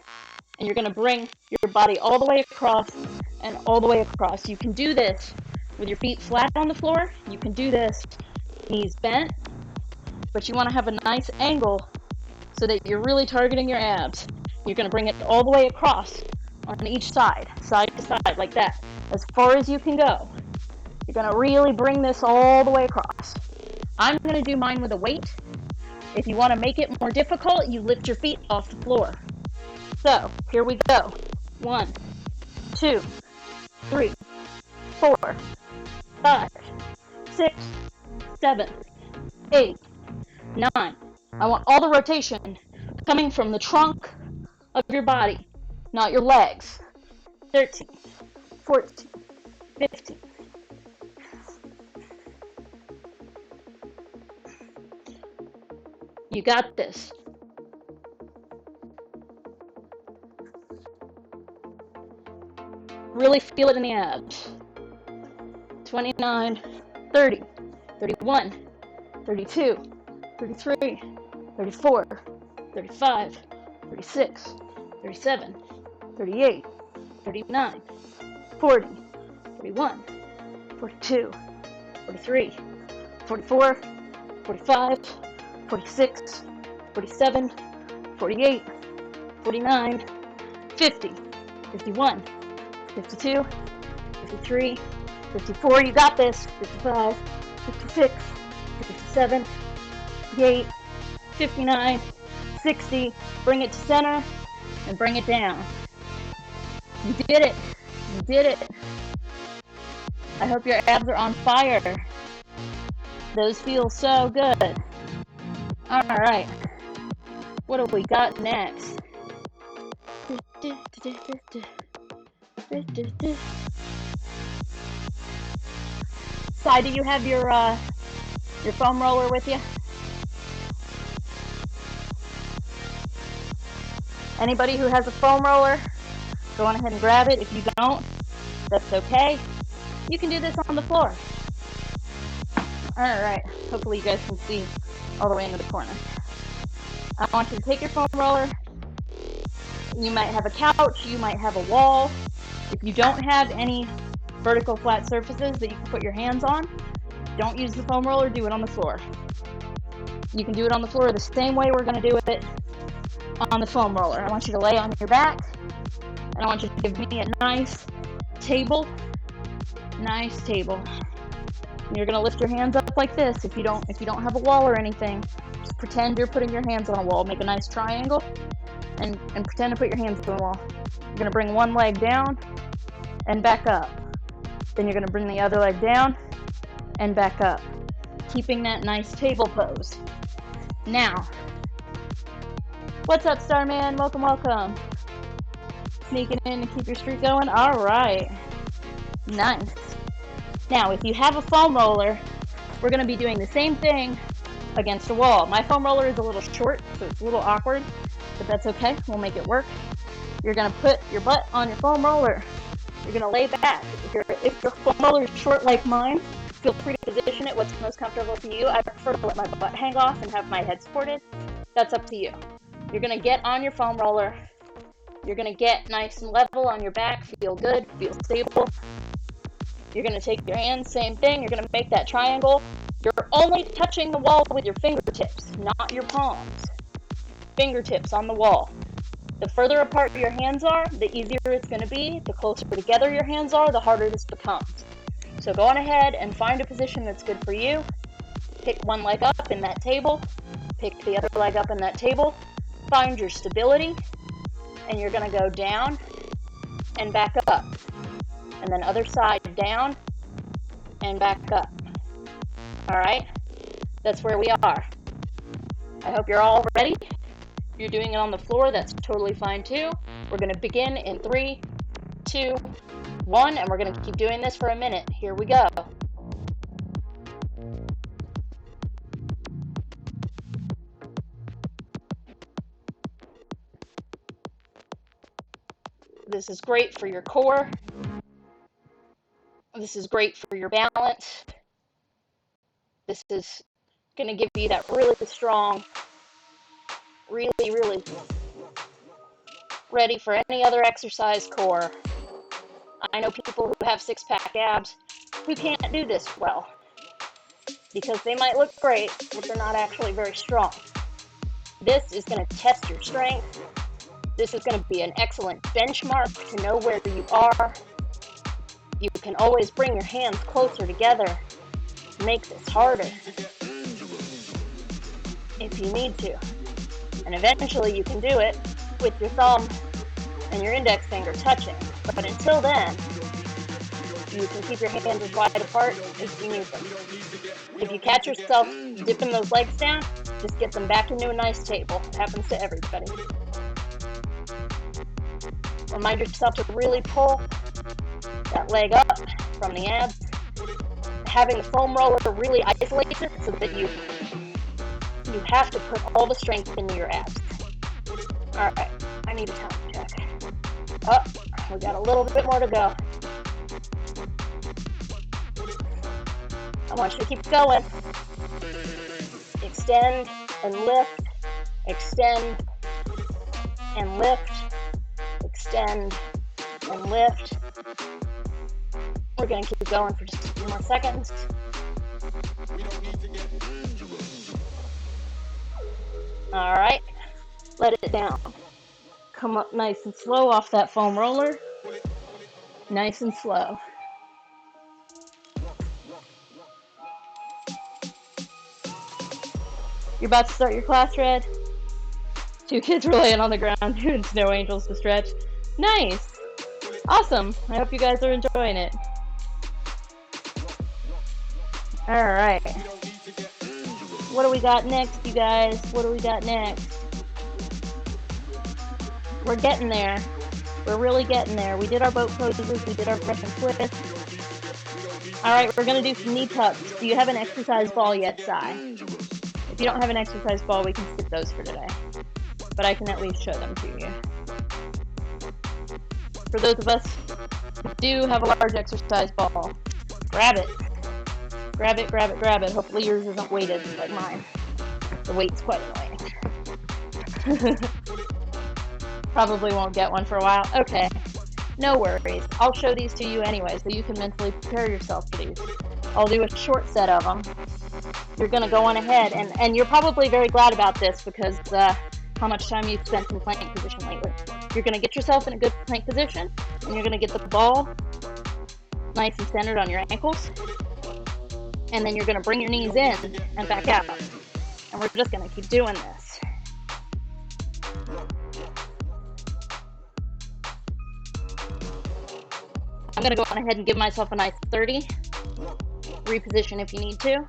A: and you're going to bring your body all the way across and all the way across. You can do this with your feet flat on the floor. You can do this knees bent, but you want to have a nice angle so that you're really targeting your abs. You're going to bring it all the way across on each side to side, like that, as far as you can go. You're going to really bring this all the way across. I'm going to do mine with a weight. If you want to make it more difficult, you lift your feet off the floor. So, here we go. 1, 2, 3, 4, 5, 6, 7, 8, 9. I want all the rotation coming from the trunk of your body, not your legs. 13, 14, 15. You got this. Really feel it in the abs. 29, 30, 31, 32, 33, 34, 35, 36, 37, 38, 39, 40, 41, 42, 43, 44, 45, 46, 47, 48, 49, 50, 51, 52, 53, 54, you got this, 55, 56, 57, 58, 59, 60, bring it to center, and bring it down. You did it, you did it. I hope your abs are on fire. Those feel so good. Alright, what have we got next? Sai, do you have your foam roller with you? Anybody who has a foam roller, go on ahead and grab it. If you don't, that's okay. You can do this on the floor. Alright, hopefully you guys can see all the way into the corner. I want you to take your foam roller. You might have a couch, you might have a wall. If you don't have any vertical flat surfaces that you can put your hands on, don't use the foam roller, do it on the floor. You can do it on the floor the same way we're going to do it on the foam roller. I want you to lay on your back, and I want you to give me a nice table. Nice table. And you're going to lift your hands up like this. If you don't have a wall or anything, just pretend you're putting your hands on a wall. Make a nice triangle and pretend to put your hands on the wall. You're going to bring one leg down and back up. Then you're going to bring the other leg down and back up, keeping that nice table pose. Now, what's up, Starman? Welcome, welcome. Sneaking in to keep your streak going. All right. Nice. Now, if you have a foam roller, we're going to be doing the same thing against a wall. My foam roller is a little short, so it's a little awkward, but that's okay. We'll make it work. You're going to put your butt on your foam roller. You're going to lay back. If your foam roller is short like mine, feel free to position it what's most comfortable for you. I prefer to let my butt hang off and have my head supported. That's up to you. You're going to get on your foam roller. You're going to get nice and level on your back. Feel good. Feel stable. You're going to take your hands, same thing. You're going to make that triangle. You're only touching the wall with your fingertips, not your palms. Fingertips on the wall. The further apart your hands are, the easier it's going to be. The closer together your hands are, the harder this becomes. So go on ahead and find a position that's good for you. Pick one leg up in that table. Pick the other leg up in that table. Find your stability. And you're going to go down and back up. And then other side down and back up. All right? That's where we are. I hope you're all ready. If you're doing it on the floor, that's totally fine too. We're going to begin in 3, 2, 1, and we're going to keep doing this for a minute. Here we go. This is great for your core. This is great for your balance. This is going to give you that really strong, really ready for any other exercise core. I know people who have six-pack abs who can't do this well because they might look great, but they're not actually very strong. This is going to test your strength. This is going to be an excellent benchmark to know where you are. You can always bring your hands closer together, make this harder if you need to. And eventually you can do it with your thumb and your index finger touching. But until then, you can keep your hands as wide apart as you need them. If you catch yourself dipping those legs down, just get them back into a nice table. It happens to everybody. Remind yourself to really pull that leg up from the abs. Having the foam roller really isolates it so that you have to put all the strength into your abs. All right, I need a time check. Oh, we got a little bit more to go. I want you to keep going. Extend and lift, extend and lift, extend and lift. We're going to keep going for just a few more seconds. All right, let it down. Come up nice and slow off that foam roller. Nice and slow. You're about to start your class, Red? 2 kids were laying on the ground doing snow angels to stretch. Nice. Awesome. I hope you guys are enjoying it. All right. What do we got next, you guys? What do we got next? We're getting there. We're really getting there. We did our boat poses. We did our Russian twist. All right, we're going to do some knee tucks. Do you have an exercise ball yet, Sai? If you don't have an exercise ball, we can skip those for today. But I can at least show them to you. For those of us who do have a large exercise ball, grab it. Grab it, grab it, grab it. Hopefully yours isn't weighted like mine. The weight's quite annoying. Probably won't get one for a while. Okay, no worries. I'll show these to you anyway, so you can mentally prepare yourself for these. I'll do a short set of them. You're going to go on ahead, and you're probably very glad about this because how much time you've spent in plank position lately. You're going to get yourself in a good plank position, and you're going to get the ball nice and centered on your ankles. And then you're going to bring your knees in and back out. And we're just going to keep doing this. I'm going to go on ahead and give myself a nice 30. Reposition if you need to.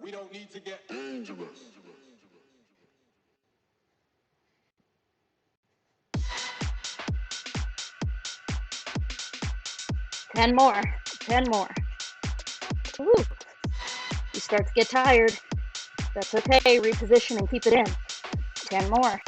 B: We don't need to get dangerous.
A: 10 more. 10 more. Ooh. You start to get tired. That's okay. Reposition and keep it in. 10 more.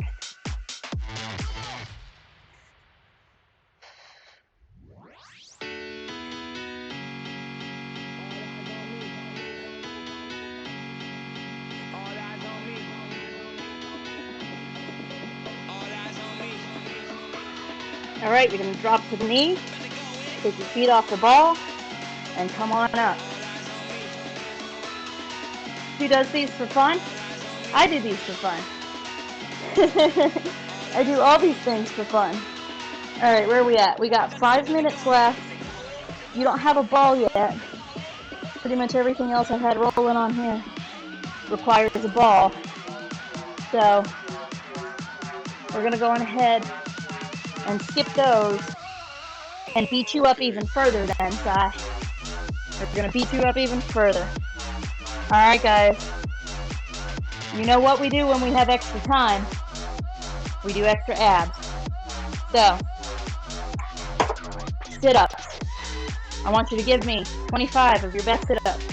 A: All right, you're going to drop to the knee, take your feet off the ball, and come on up. Who does these for fun? I do these for fun. I do all these things for fun. All right, where are we at? We got 5 minutes left. You don't have a ball yet. Pretty much everything else I had rolling on here requires a ball. So we're going to go on ahead and skip those and beat you up even further then, Sai. We're going to beat you up even further. Alright, guys. You know what we do when we have extra time. We do extra abs. So, sit-ups. I want you to give me 25 of your best sit-ups.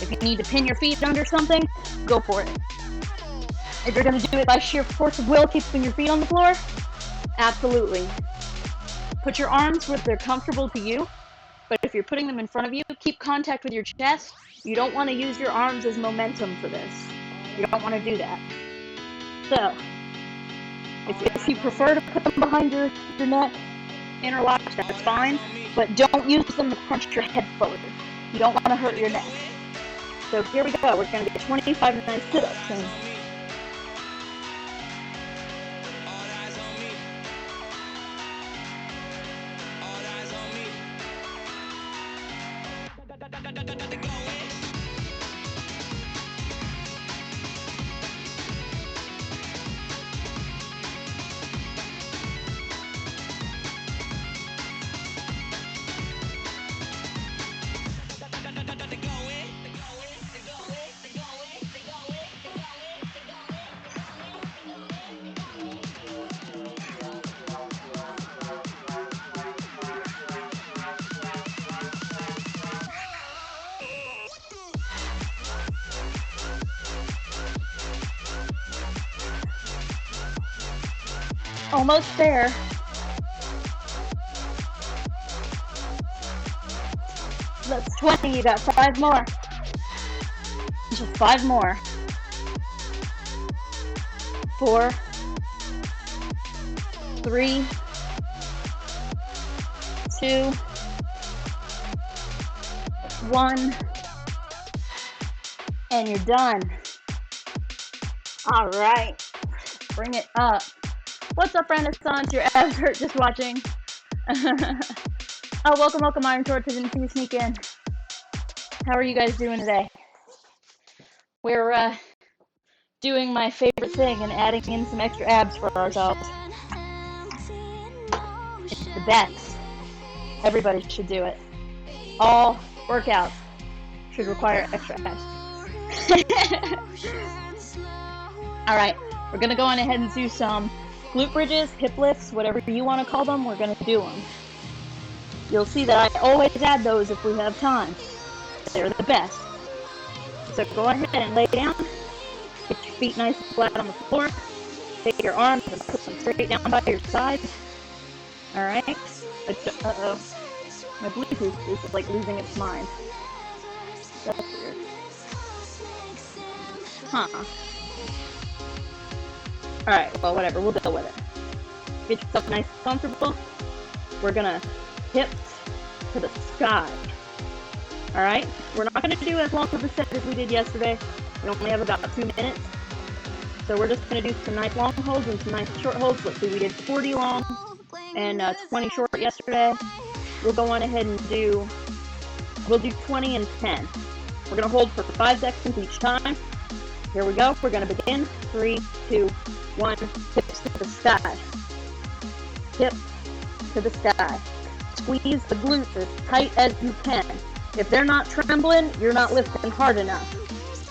A: If you need to pin your feet under something, go for it. If you're going to do it by sheer force of will, keeping your feet on the floor, absolutely. Put your arms where they're comfortable to you, but if you're putting them in front of you, keep contact with your chest. You don't want to use your arms as momentum for this. You don't want to do that. So, if you prefer to put them behind your neck, interlocked, that's fine, but don't use them to punch your head forward. You don't want to hurt your neck. So here we go. We're going to get 25 nice sit-ups in. Almost there. That's 20. You got 5 more. Just 5 more. 4, 3, 2, 1, and you're done. All right. Bring it up. What's up, Renaissance? Your abs hurt just watching. Oh, welcome, Iron Torch. I didn't see you sneak in. How are you guys doing today? We're doing my favorite thing and adding in some extra abs for ourselves. It's the best. Everybody should do it. All workouts should require extra abs. All right, we're going to go on ahead and do some glute bridges, hip lifts, whatever you want to call them, we're going to do them. You'll see that I always add those if we have time. They're the best. So go ahead and lay down. Get your feet nice and flat on the floor. Take your arms and put them straight down by your side. Alright? Uh-oh. My Bluetooth is like losing its mind. That's weird. Huh. Alright, well, whatever. We'll deal with it. Get yourself nice and comfortable. We're gonna hip to the sky. Alright? We're not gonna do as long of a set as we did yesterday. We only have about 2 minutes. So we're just gonna do some nice long holds and some nice short holds. Let's see, we did 40 long and 20 short yesterday. we'll go on ahead and we'll do 20 and 10. We're going to hold for 5 seconds each time. Here we go. We're going to begin. 3, 2, 1. Hips to the sky. Hip to the sky. Squeeze the glutes as tight as you can. If they're not trembling, you're not lifting hard enough.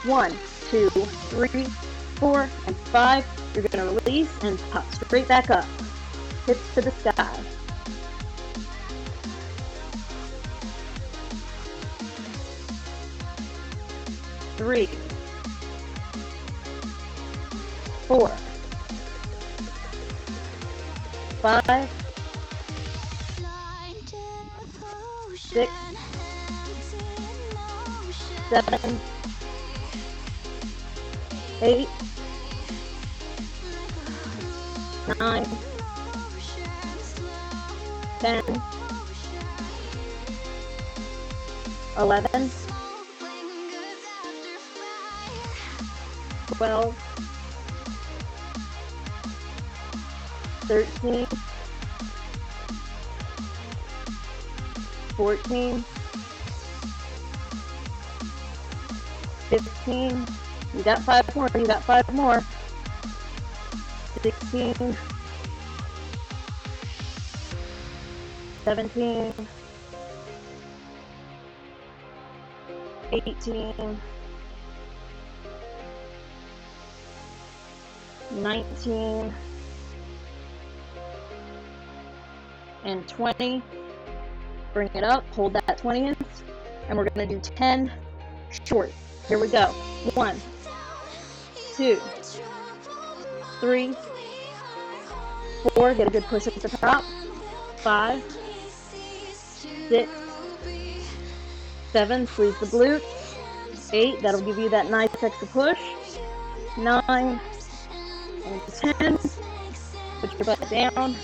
A: 1, 2, 3, 4, and 5. You're going to release and pop straight back up. Hips to the sky. 3, 4, 5, 6, 7, 8, 9, 10, 11, 12, 13, 14, 15, you got 5 more, 16, 17, 18, 19, and 20. Bring it up, hold that 20th, and we're going to do 10 short. Here we go. 1, 2, 3, 4, get a good push at the top. 5, 6, 7, squeeze the glutes. 8, that'll give you that nice extra push. 9, and 10, put your butt down.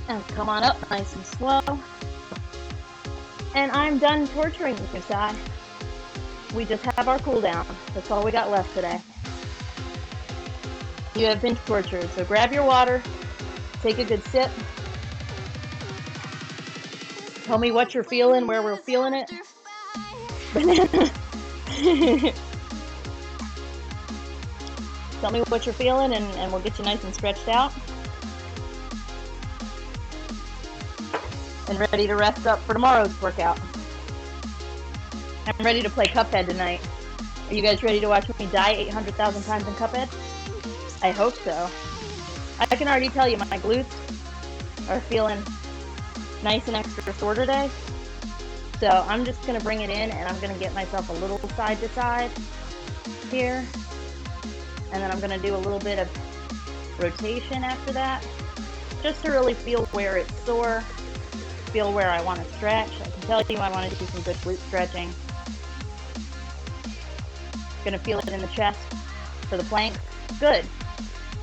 A: And come on up nice and slow. And I'm done torturing you, Sai. We just have our cool down. That's all we got left today. You have been tortured, so grab your water, take a good sip. Tell me what you're feeling, where we're feeling it. Tell me what you're feeling, and we'll get you nice and stretched out. And ready to rest up for tomorrow's workout. I'm ready to play Cuphead tonight. Are you guys ready to watch me die 800,000 times in Cuphead? I hope so. I can already tell you my glutes are feeling nice and extra sore today. So I'm just going to bring it in, and I'm going to get myself a little side to side here. And then I'm going to do a little bit of rotation after that, just to really feel where it's sore. Feel where I want to stretch. I can tell you I want to do some good glute stretching. Gonna feel it in the chest for the plank. Good.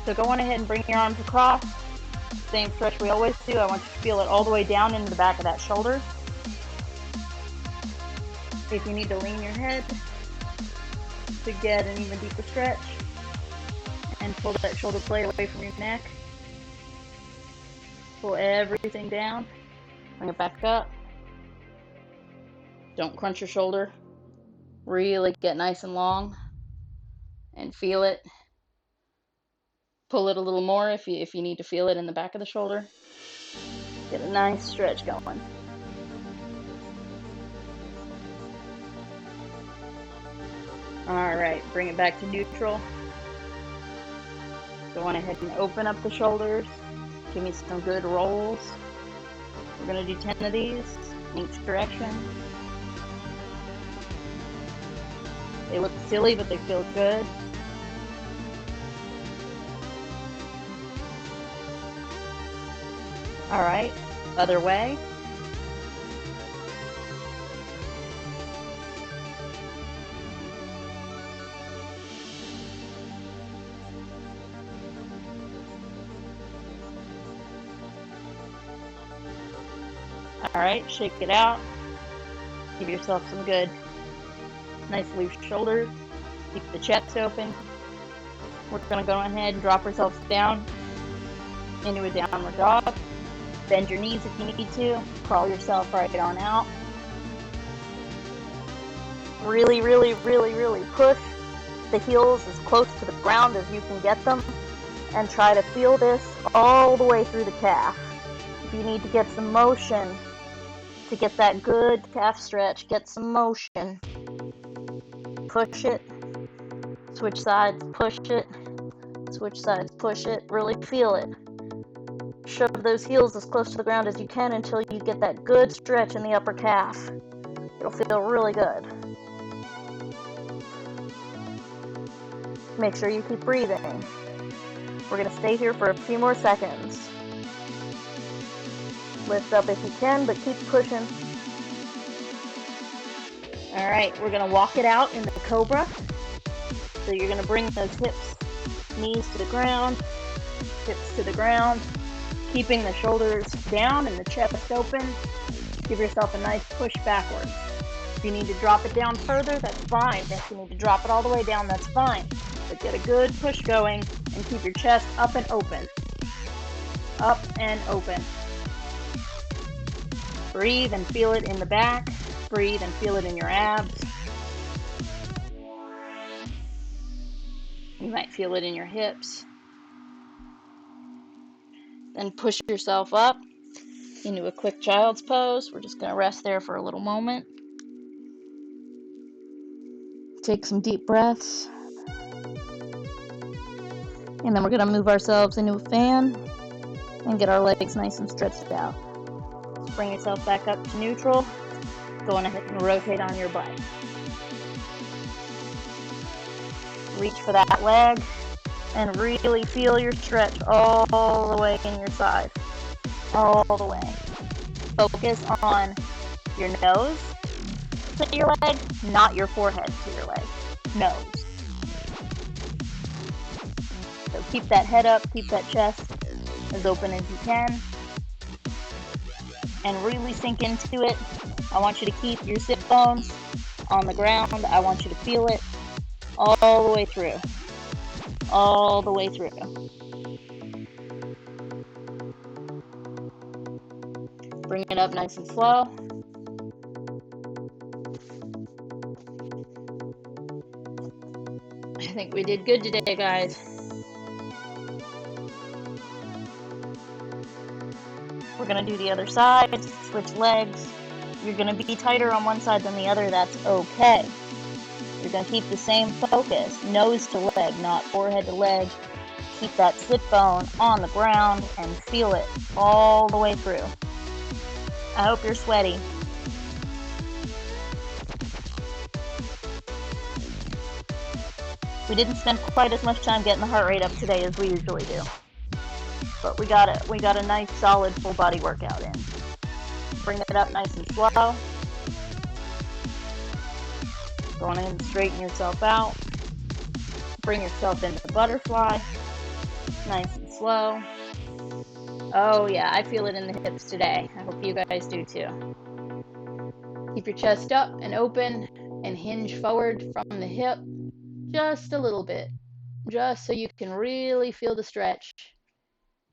A: So go on ahead and bring your arms across. Same stretch we always do. I want you to feel it all the way down into the back of that shoulder. If you need to lean your head to get an even deeper stretch, and pull that shoulder blade away from your neck. Pull everything down. Bring it back up. Don't crunch your shoulder. Really get nice and long and feel it. Pull it a little more if you need to feel it in the back of the shoulder. Get a nice stretch going. All right, bring it back to neutral. Go on ahead and open up the shoulders. Give me some good rolls. We're going to do 10 of these in each direction. They look silly, but they feel good. All right, other way. All right, shake it out. Give yourself some good, nice loose shoulders. Keep the chest open. We're going to go ahead and drop ourselves down into a downward dog. Bend your knees if you need to. Crawl yourself right on out. Really, really, really, really push the heels as close to the ground as you can get them, and try to feel this all the way through the calf. If you need to get some motion to get that good calf stretch, get some motion. Push it, switch sides, push it, switch sides, push it, really feel it. Shove those heels as close to the ground as you can until you get that good stretch in the upper calf. It'll feel really good. Make sure you keep breathing. We're going to stay here for a few more seconds. Lift up if you can, but keep pushing. All right, we're going to walk it out in the cobra. So you're going to bring those hips, knees to the ground, hips to the ground, keeping the shoulders down and the chest open. Give yourself a nice push backwards. If you need to drop it down further, that's fine. If you need to drop it all the way down, that's fine. But get a good push going and keep your chest up and open. Up and open. Breathe and feel it in the back. Breathe and feel it in your abs. You might feel it in your hips. Then push yourself up into a quick child's pose. We're just going to rest there for a little moment. Take some deep breaths. And then we're going to move ourselves into a fan and get our legs nice and stretched out. Just bring yourself back up to neutral. Go on ahead and rotate on your butt. Reach for that leg and really feel your stretch all the way in your side. All the way. Focus on your nose to your leg, not your forehead to your leg. Nose. So keep that head up, keep that chest as open as you can. And really sink into it. I want you to keep your sit bones on the ground. I want you to feel it all the way through. All the way through. Bring it up nice and slow. I think we did good today, guys. We're going to do the other side, switch legs. You're going to be tighter on one side than the other. That's okay. You're going to keep the same focus, nose to leg, not forehead to leg. Keep that sit bone on the ground and feel it all the way through. I hope you're sweaty. We didn't spend quite as much time getting the heart rate up today as we usually do. But we got a nice solid full body workout in. Bring it up nice and slow. Go on ahead and straighten yourself out. Bring yourself into the butterfly. Nice and slow. Oh yeah, I feel it in the hips today. I hope you guys do too. Keep your chest up and open and hinge forward from the hip just a little bit. Just so you can really feel the stretch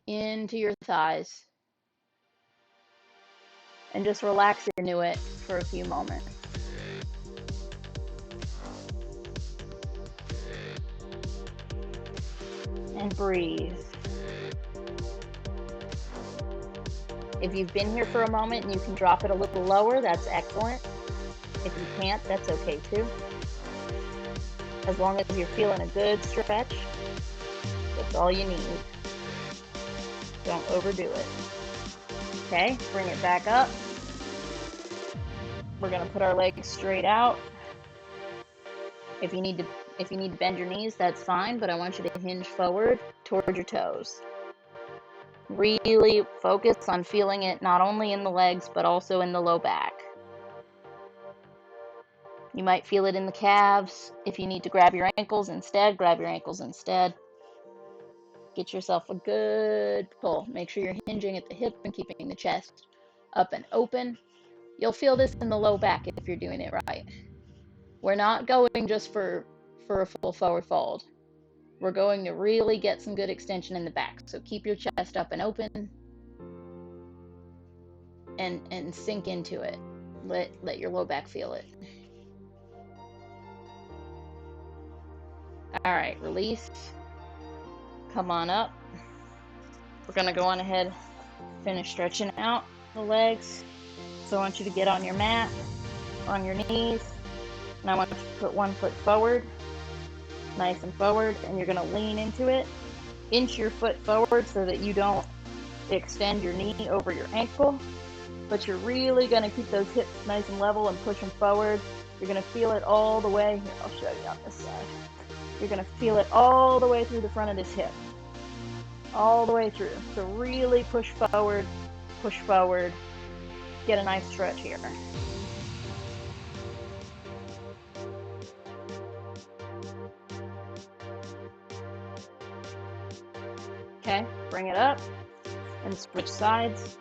A: into your thighs. And just relax into it for a few moments. And breathe. If you've been here for a moment and you can drop it a little lower, that's excellent. If you can't, that's okay too. As long as you're feeling a good stretch, that's all you need. Don't overdo it. Okay, bring it back up. We're going to put our legs straight out. If you need to bend your knees, that's fine, but I want you to hinge forward toward your toes. Really focus on feeling it not only in the legs, but also in the low back. You might feel it in the calves. If you need to grab your ankles instead, grab your ankles instead. Get yourself a good pull. Make sure you're hinging at the hip and keeping the chest up and open. You'll feel this in the low back if you're doing it right. We're not going just for a full forward fold. We're going to really get some good extension in the back. So keep your chest up and open. and sink into it. Let your low back feel it. All right, release. Come on up. We're gonna go on ahead, finish stretching out the legs. So I want you to get on your mat, on your knees, and I want you to put one foot forward, nice and forward, and you're gonna lean into it. Inch your foot forward so that you don't extend your knee over your ankle, but you're really gonna keep those hips nice and level and push them forward. You're gonna feel it all the way. Here, I'll show you on this side. You're gonna feel it all the way through the front of this hip. All the way through. So really push forward, get a nice stretch here. Okay, bring it up and switch sides.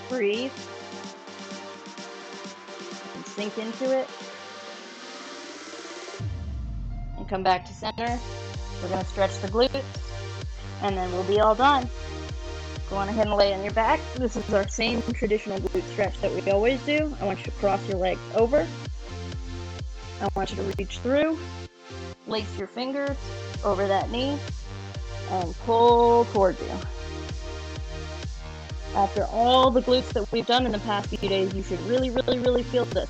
A: Breathe and sink into it. And come back to center. We're going to stretch the glutes and then we'll be all done. Go on ahead and lay on your back. This is our same traditional glute stretch that we always do. I want you to cross your legs over. I want you to reach through, lace your fingers over that knee, and pull towards you. After all the glutes that we've done in the past few days, you should really, really, really feel this.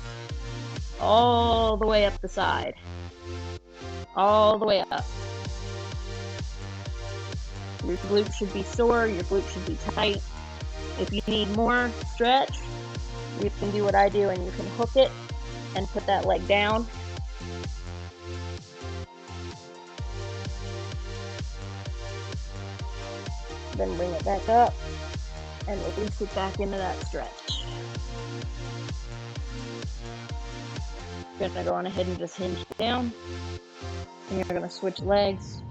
A: All the way up the side. All the way up. Your glutes should be sore, your glutes should be tight. If you need more stretch, you can do what I do and you can hook it and put that leg down. Then bring it back up and release it back into that stretch. You're going to go on ahead and just hinge down. And you're going to switch legs,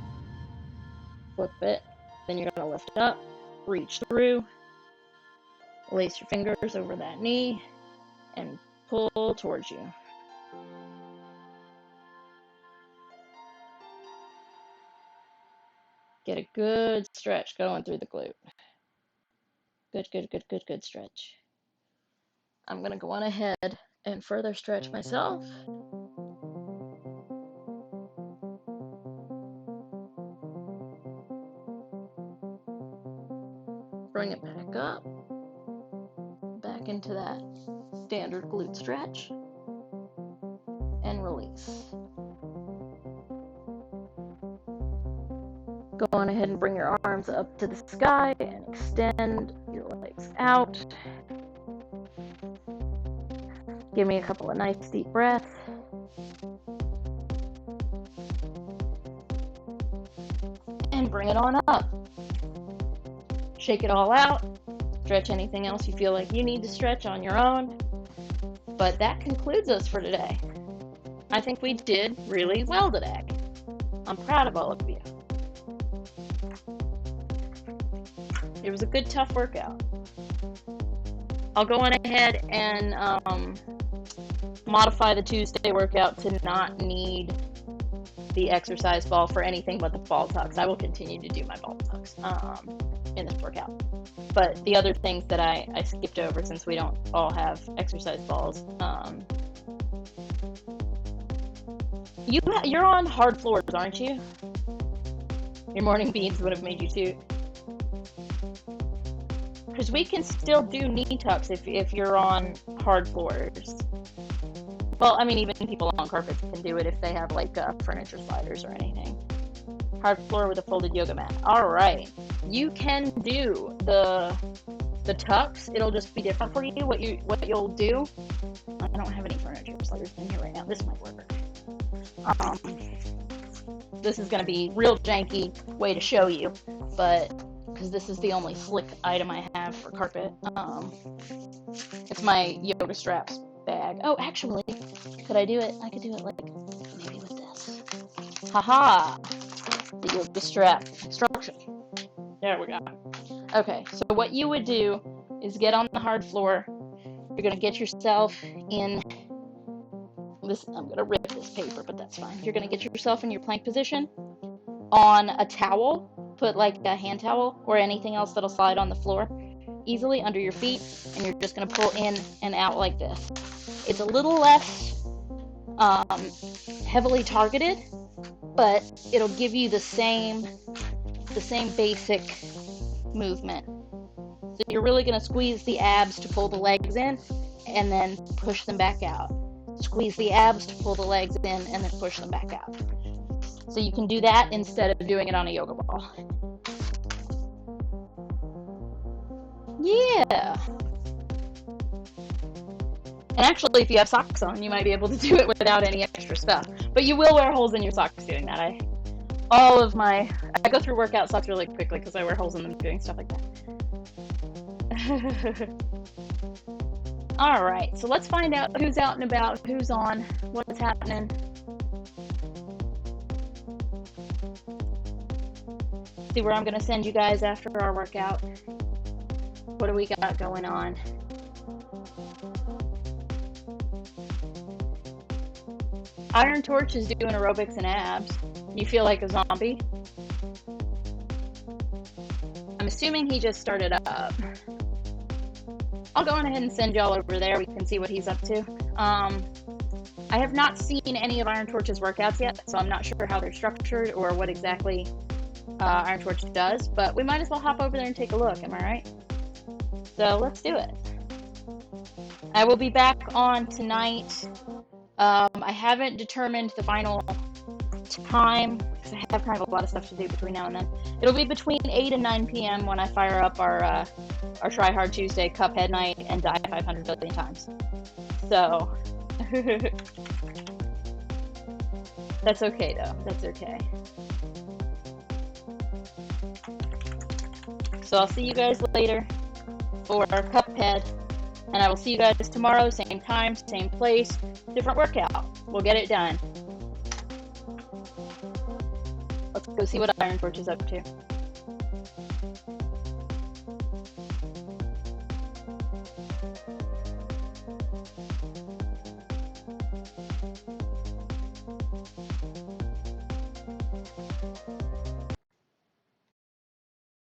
A: flip it, then you're going to lift up, reach through, lace your fingers over that knee, and pull towards you. Get a good stretch going through the glute. Good stretch. I'm going to go on ahead and further stretch myself. Bring it back up, back into that standard glute stretch, and release. Go on ahead and bring your arms up to the sky and extend your legs out. Give me a couple of nice deep breaths. And bring it on up. Shake it all out. Stretch anything else you feel like you need to stretch on your own. But that concludes us for today. I think we did really well today. I'm proud of all of you. It was a good, tough workout. I'll go on ahead and modify the Tuesday workout to not need the exercise ball for anything but the ball tucks. I will continue to do my ball tucks in this workout. But the other things that I skipped over, since we don't all have exercise balls, you're on hard floors, aren't you? Your morning beans would have made you too. Because we can still do knee tucks if you're on hard floors. Well, I mean, even people on carpets can do it if they have like furniture sliders or anything. Hard floor with a folded yoga mat. All right, you can do the tucks. It'll just be different for you. What you'll do. I don't have any furniture sliders in here right now. This might work. This is going to be real janky way to show you, but because this is the only slick item I have for carpet. It's my yoga straps bag. Oh, actually, could I do it? I could do it like maybe with this. Haha! The yoga strap instruction. There we go. Okay, so what you would do is get on the hard floor. You're going to get yourself in I'm gonna rip this paper, but that's fine. You're gonna get yourself in your plank position on a towel. Put like a hand towel or anything else that'll slide on the floor easily under your feet, and you're just gonna pull in and out like this. It's a little less heavily targeted, but it'll give you the same basic movement. So you're really going to squeeze the abs to pull the legs in and then push them back out. Squeeze the abs to pull the legs in and then push them back out. So you can do that instead of doing it on a yoga ball. Yeah. And actually, if you have socks on, you might be able to do it without any extra stuff. But you will wear holes in your socks doing that. I go through workout socks really quickly because I wear holes in them doing stuff like that. All right, so let's find out who's out and about, who's on, what's happening. See where I'm going to send you guys after our workout. What do we got going on? Iron Torch is doing aerobics and abs. You feel like a zombie? I'm assuming he just started up. I'll go on ahead and send y'all over there. We can see what he's up to. I have not seen any of Iron Torch's workouts yet, so I'm not sure how they're structured or what exactly Iron Torch does, but we might as well hop over there and take a look, am I right? So let's do it. I will be back on tonight. I haven't determined the final time because I have kind of a lot of stuff to do between now and then. It'll be between 8 and 9 p.m. when I fire up our Try Hard Tuesday Cuphead night and die 500 billion times. So that's okay though. That's okay. So I'll see you guys later for Cuphead. And I will see you guys tomorrow, same time, same place, different workout. We'll get it done. Let's go see what Iron Torch is up to.